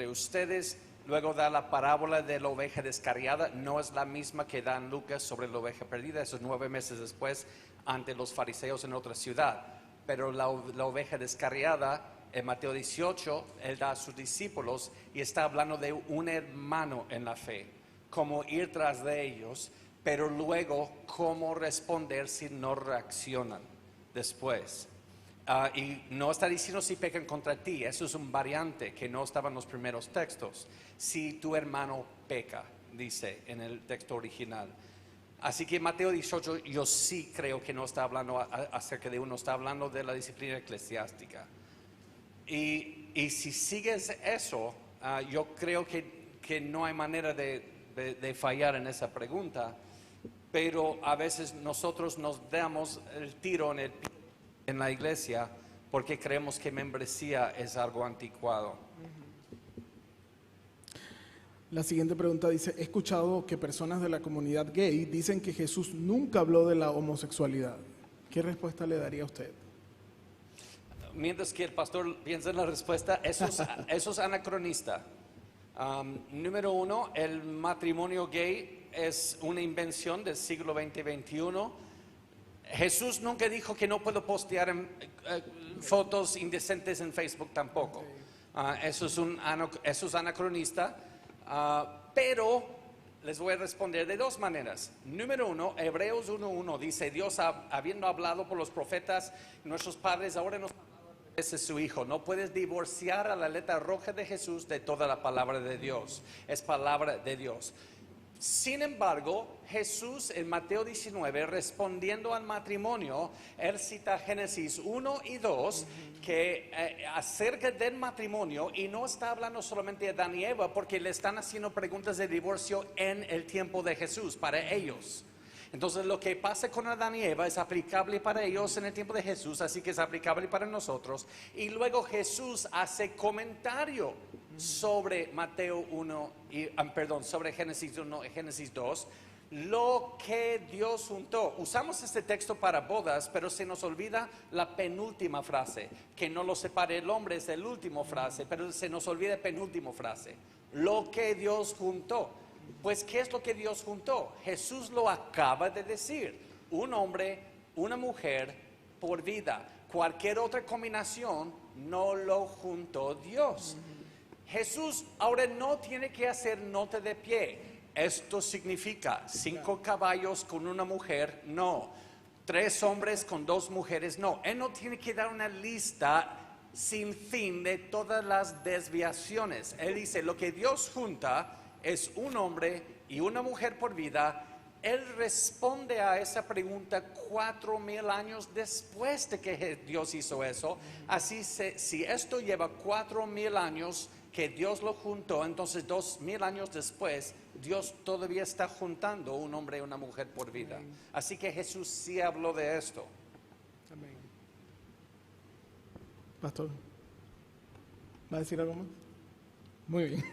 ustedes, luego da la parábola de la oveja descarriada. No es la misma que da en Lucas sobre la oveja perdida. Eso es 9 meses después, ante los fariseos en otra ciudad. Pero la oveja descarriada, en Mateo 18, él da a sus discípulos y está hablando de un hermano en la fe, cómo ir tras de ellos, pero luego cómo responder si no reaccionan después. Y no está diciendo si pecan contra ti, eso es un variante que no estaba en los primeros textos. Si tu hermano peca, dice en el texto original. Así que Mateo 18 yo sí creo que no está hablando acerca de uno, está hablando de la disciplina eclesiástica. Y si sigues eso, yo creo que no hay manera de fallar en esa pregunta, pero a veces nosotros nos damos el tiro en la iglesia porque creemos que membresía es algo anticuado. La siguiente pregunta dice, he escuchado que personas de la comunidad gay dicen que Jesús nunca habló de la homosexualidad. ¿Qué respuesta le daría a usted? Mientras que el pastor piensa en la respuesta, eso es anacronista. Número 1, el matrimonio gay es una invención del siglo XX-XXI. Jesús nunca dijo que no puedo postear fotos indecentes en Facebook tampoco. Eso es anacronista. Pero les voy a responder de dos maneras. Número 1, Hebreos 1:1 dice, Dios habiendo hablado por los profetas, nuestros padres, ahora nos ese es su hijo. No puedes divorciar a la letra roja de Jesús de toda la palabra de Dios. Es palabra de Dios. Sin embargo, Jesús en Mateo 19, respondiendo al matrimonio, él cita Génesis 1 y 2, que acerca del matrimonio, y no está hablando solamente de Adán y Eva, porque le están haciendo preguntas de divorcio en el tiempo de Jesús, para ellos. Entonces lo que pasa con Adán y Eva es aplicable para ellos en el tiempo de Jesús, así que es aplicable para nosotros. Y luego Jesús hace comentario sobre Mateo 1, sobre Génesis 1 y Génesis 2, lo que Dios juntó. Usamos este texto para bodas, pero se nos olvida la penúltima frase, que no lo separe el hombre, es la última frase, pero se nos olvida la penúltima frase, lo que Dios juntó. Pues, ¿qué es lo que Dios juntó? Jesús lo acaba de decir, un hombre, una mujer por vida. Cualquier otra combinación no lo juntó Dios. Jesús ahora no tiene que hacer nota de pie. Esto significa 5 caballos con una mujer, no. 3 hombres con 2 mujeres, no. Él no tiene que dar una lista sin fin de todas las desviaciones. Él dice, lo que Dios junta es un hombre y una mujer por vida. Él responde a esa pregunta 4,000 años después de que Dios hizo eso. Así si esto lleva 4,000 años que Dios lo juntó, entonces 2,000 años después Dios todavía está juntando un hombre y una mujer por vida. Así que Jesús sí habló de esto. Amén. Pastor, ¿va a decir algo más? Muy bien.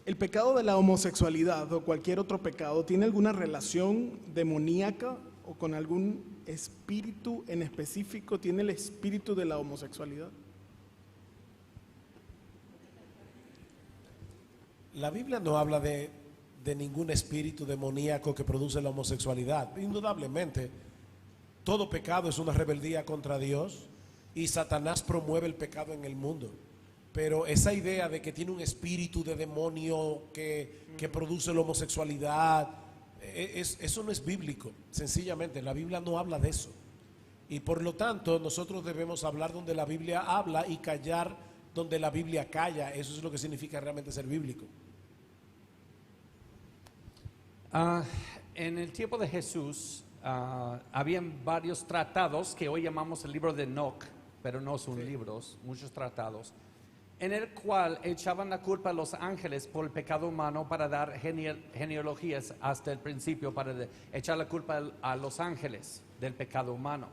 ¿El pecado de la homosexualidad o cualquier otro pecado tiene alguna relación demoníaca o con algún espíritu en específico? ¿Tiene el espíritu de la homosexualidad? La Biblia no habla de ningún espíritu demoníaco que produce la homosexualidad. Indudablemente, todo pecado es una rebeldía contra Dios y Satanás promueve el pecado en el mundo. Pero esa idea de que tiene un espíritu de demonio que produce la homosexualidad, eso no es bíblico. Sencillamente, la Biblia no habla de eso. Y por lo tanto, nosotros debemos hablar donde la Biblia habla y callar donde la Biblia calla. Eso es lo que significa realmente ser bíblico. En el tiempo de Jesús, habían varios tratados que hoy llamamos el libro de Enoch, pero no son libros, muchos tratados, en el cual echaban la culpa a los ángeles por el pecado humano para dar genealogías hasta el principio, para echar la culpa a los ángeles del pecado humano.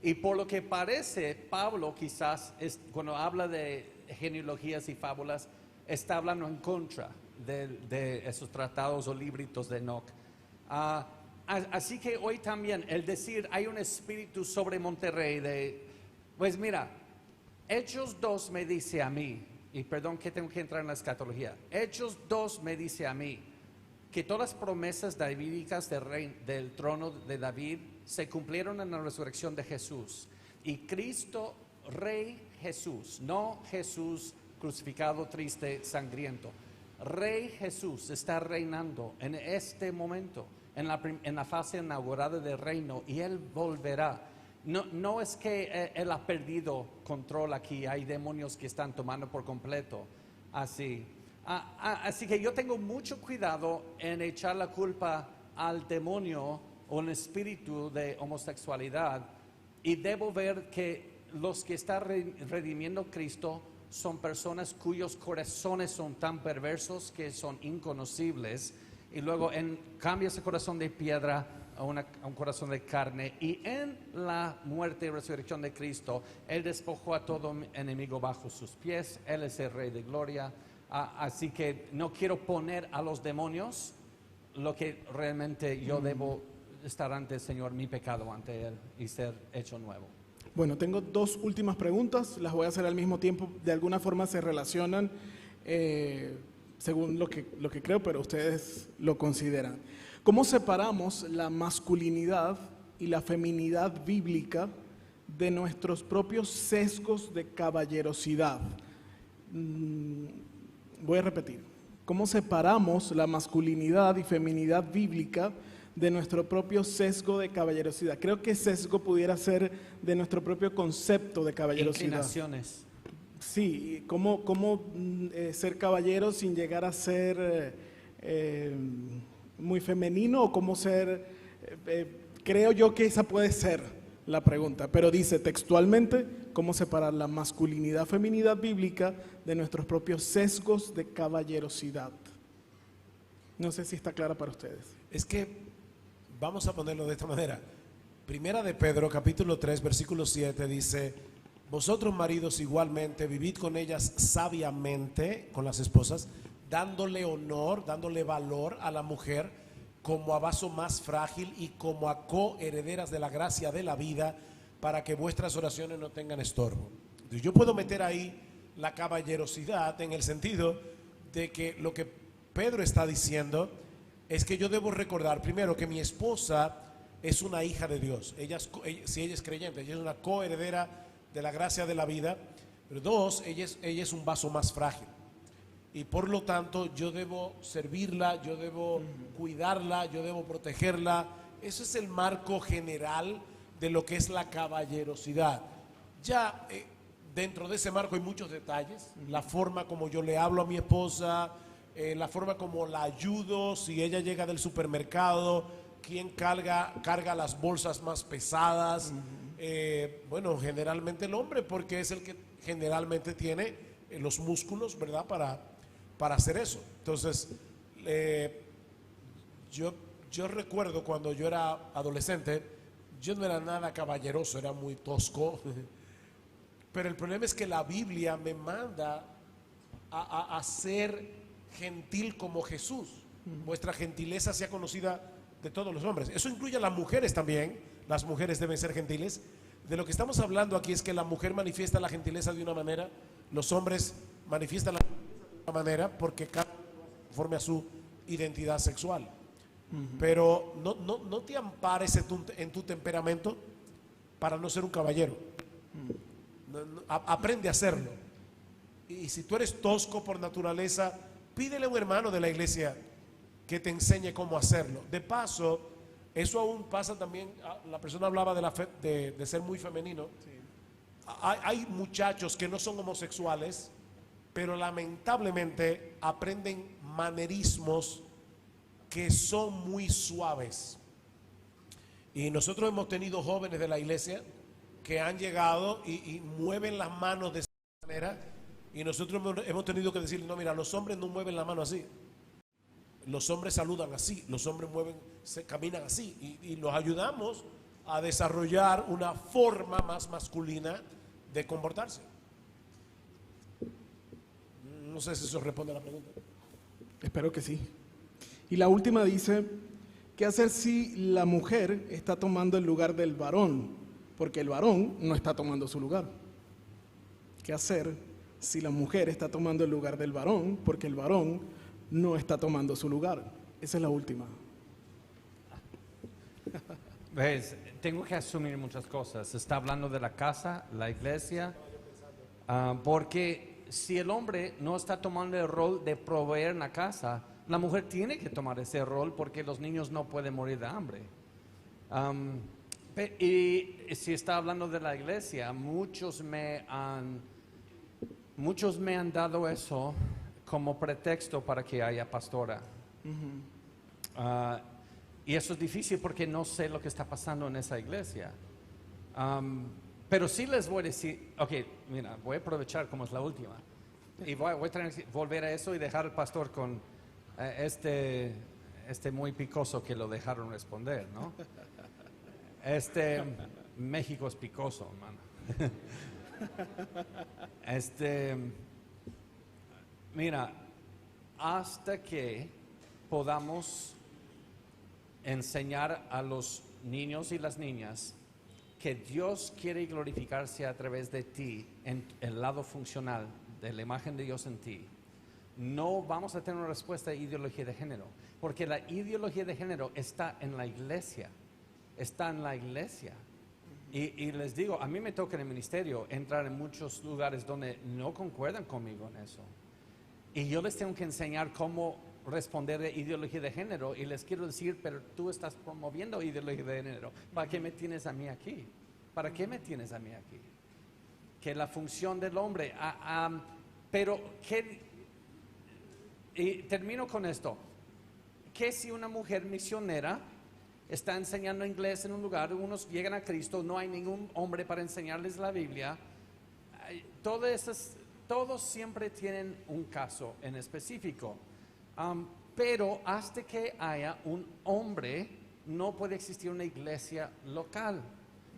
Y por lo que parece, Pablo quizás, cuando habla de genealogías y fábulas, está hablando en contra de esos tratados o libritos de Enoch. Así que hoy también el decir hay un espíritu sobre Monterrey pues mira, Hechos 2 me dice a mí, y perdón que tengo que entrar en la escatología, Hechos 2 me dice a mí que todas las promesas davídicas del trono de David se cumplieron en la resurrección de Jesús. Y Cristo, Rey Jesús, no Jesús crucificado, triste, sangriento. Rey Jesús está reinando en este momento, en la fase inaugurada del reino, y Él volverá. No es que Él ha perdido control aquí, hay demonios que están tomando por completo, así. Así que yo tengo mucho cuidado en echar la culpa al demonio o al espíritu de homosexualidad, y debo ver que los que están redimiendo Cristo son personas cuyos corazones son tan perversos que son inconocibles, y luego cambia ese corazón de piedra a un corazón de carne, y en la muerte y resurrección de Cristo Él despojó a todo enemigo bajo sus pies. Él es el Rey de Gloria. Así que no quiero poner a los demonios lo que realmente yo debo estar ante el Señor, mi pecado ante Él, y ser hecho nuevo. Bueno, tengo dos últimas preguntas, las voy a hacer al mismo tiempo, de alguna forma se relacionan según lo que creo, pero ustedes lo consideran. ¿Cómo separamos la masculinidad y la feminidad bíblica de nuestros propios sesgos de caballerosidad? Voy a repetir. ¿Cómo separamos la masculinidad y feminidad bíblica de nuestro propio sesgo de caballerosidad? Creo que sesgo pudiera ser de nuestro propio concepto de caballerosidad. Inclinaciones. Sí, ¿cómo ser caballero sin llegar a ser muy femenino? O cómo ser, creo yo que esa puede ser la pregunta, pero dice textualmente, ¿cómo separar la masculinidad, feminidad bíblica de nuestros propios sesgos de caballerosidad? No sé si está clara para ustedes. Es que vamos a ponerlo de esta manera. Primera de Pedro, capítulo 3, versículo 7 dice: vosotros maridos igualmente vivid con ellas sabiamente, con las esposas, dándole honor, dándole valor a la mujer como a vaso más frágil y como a coherederas de la gracia de la vida, para que vuestras oraciones no tengan estorbo. Entonces, yo puedo meter ahí la caballerosidad en el sentido de que lo que Pedro está diciendo es que yo debo recordar primero que mi esposa es una hija de Dios. Si ella es creyente, ella es una coheredera de la gracia de la vida. Pero dos, ella es un vaso más frágil, y por lo tanto yo debo servirla, yo debo cuidarla, yo debo protegerla. Eso es el marco general de lo que es la caballerosidad. Ya dentro de ese marco hay muchos detalles, la forma como yo le hablo a mi esposa, la forma como la ayudo, si ella llega del supermercado, quién carga las bolsas más pesadas. Bueno, generalmente el hombre, porque es el que generalmente tiene los músculos, ¿verdad?, para hacer eso. Entonces, yo recuerdo cuando yo era adolescente, yo no era nada caballeroso, era muy tosco. Pero el problema es que la Biblia me manda a ser gentil como Jesús. Vuestra gentileza sea conocida de todos los hombres. Eso incluye a las mujeres también. Las mujeres deben ser gentiles. De lo que estamos hablando aquí es que la mujer manifiesta la gentileza de una manera, los hombres manifiestan la gentileza de una manera, porque cada uno conforme a su identidad sexual. Pero no te ampares en tu temperamento para no ser un caballero. Aprende a hacerlo. Y si tú eres tosco por naturaleza, pídele a un hermano de la iglesia que te enseñe cómo hacerlo. De paso, eso aún pasa también. La persona hablaba de ser muy femenino. Sí. Hay muchachos que no son homosexuales, pero lamentablemente aprenden manerismos que son muy suaves. Y nosotros hemos tenido jóvenes de la iglesia que han llegado y mueven las manos de esa manera, y nosotros hemos tenido que decirle: no, mira, los hombres no mueven la mano así, los hombres saludan así, los hombres caminan así, y los ayudamos a desarrollar una forma más masculina de comportarse. No sé si eso responde a la pregunta. Espero que sí. Y la última dice, ¿qué hacer si la mujer está tomando el lugar del varón? Porque el varón no está tomando su lugar. ¿Qué hacer si la mujer está tomando el lugar del varón? Porque el varón no está tomando su lugar. Esa es la última. ¿Ves? Tengo que asumir muchas cosas. Está hablando de la casa, la iglesia, porque si el hombre no está tomando el rol de proveer en la casa, la mujer tiene que tomar ese rol porque los niños no pueden morir de hambre. Y si está hablando de la iglesia, muchos me han dado eso como pretexto para que haya pastora. Y eso es difícil porque no sé lo que está pasando en esa iglesia. Pero sí les voy a decir, ok, mira, voy a aprovechar como es la última. Y voy a tener que volver a eso y dejar al pastor con este muy picoso que lo dejaron responder, ¿no? México es picoso, hermano. Mira, hasta que podamos enseñar a los niños y las niñas que Dios quiere glorificarse a través de ti en el lado funcional de la imagen de Dios en ti, no vamos a tener una respuesta a ideología de género, porque la ideología de género está en la iglesia, y les digo, a mí me toca en el ministerio entrar en muchos lugares donde no concuerdan conmigo en eso, y yo les tengo que enseñar cómo responder de ideología de género, y les quiero decir, pero tú estás promoviendo ideología de género, ¿para qué me tienes a mí aquí? ¿Para qué me tienes a mí aquí? Que la función del hombre, pero ¿qué? Y termino con esto. ¿Qué si una mujer misionera está enseñando inglés en un lugar, unos llegan a Cristo, no hay ningún hombre para enseñarles la Biblia? Todos siempre tienen un caso en específico. Pero hasta que haya un hombre, no puede existir una iglesia local.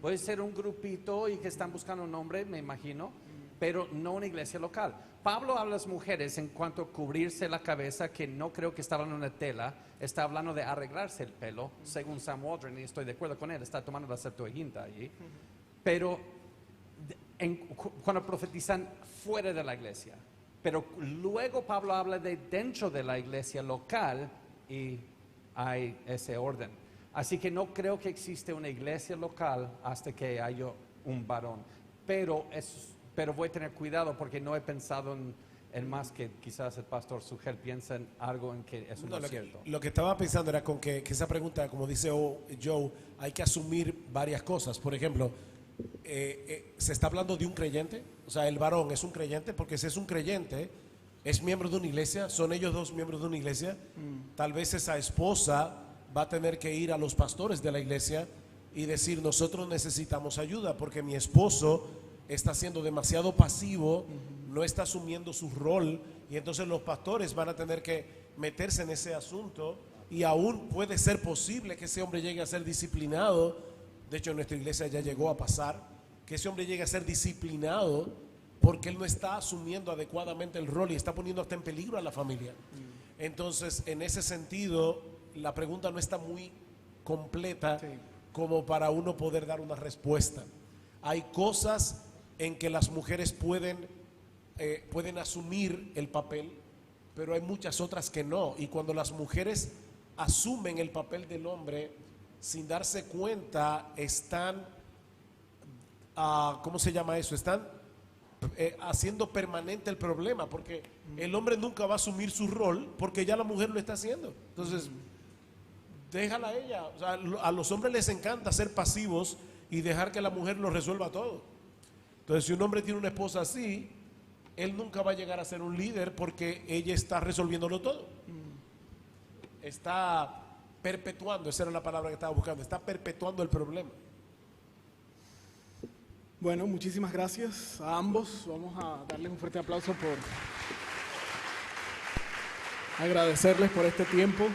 Puede ser un grupito y que están buscando un hombre, me imagino, pero no una iglesia local. Pablo habla a las mujeres en cuanto a cubrirse la cabeza, que no creo que está hablando de una tela, está hablando de arreglarse el pelo, según Sam Waldron, y estoy de acuerdo con él, está tomando la Septuaginta allí. Pero cuando profetizan fuera de la iglesia, pero luego Pablo habla de dentro de la iglesia local y hay ese orden. Así que no creo que existe una iglesia local hasta que haya un varón. Pero voy a tener cuidado porque no he pensado en más que quizás el pastor Sugel piensa en algo en que eso no es cierto. Lo que estaba pensando era con que esa pregunta, como dice Joe, hay que asumir varias cosas. Por ejemplo, se está hablando de un creyente, o sea, el varón es un creyente, porque si es un creyente, es miembro de una iglesia, son ellos dos miembros de una iglesia, tal vez esa esposa va a tener que ir a los pastores de la iglesia y decir, nosotros necesitamos ayuda porque mi esposo está siendo demasiado pasivo, no está asumiendo su rol, y entonces los pastores van a tener que meterse en ese asunto, y aún puede ser posible que ese hombre llegue a ser disciplinado. De hecho, en nuestra iglesia ya llegó a pasar que ese hombre llegue a ser disciplinado porque él no está asumiendo adecuadamente el rol y está poniendo hasta en peligro a la familia. Entonces, en ese sentido, la pregunta no está muy completa como para uno poder dar una respuesta. Hay cosas en que las mujeres pueden asumir el papel, pero hay muchas otras que no. Y cuando las mujeres asumen el papel del hombre, sin darse cuenta, están, ¿cómo se llama eso? Están haciendo permanente el problema, porque el hombre nunca va a asumir su rol, porque ya la mujer lo está haciendo. Entonces, déjala a ella. O sea, a los hombres les encanta ser pasivos y dejar que la mujer lo resuelva todo. Entonces, si un hombre tiene una esposa así, él nunca va a llegar a ser un líder porque ella está resolviéndolo todo. Está perpetuando, esa era la palabra que estaba buscando, está perpetuando el problema. Bueno, muchísimas gracias a ambos. Vamos a darles un fuerte aplauso por agradecerles por este tiempo.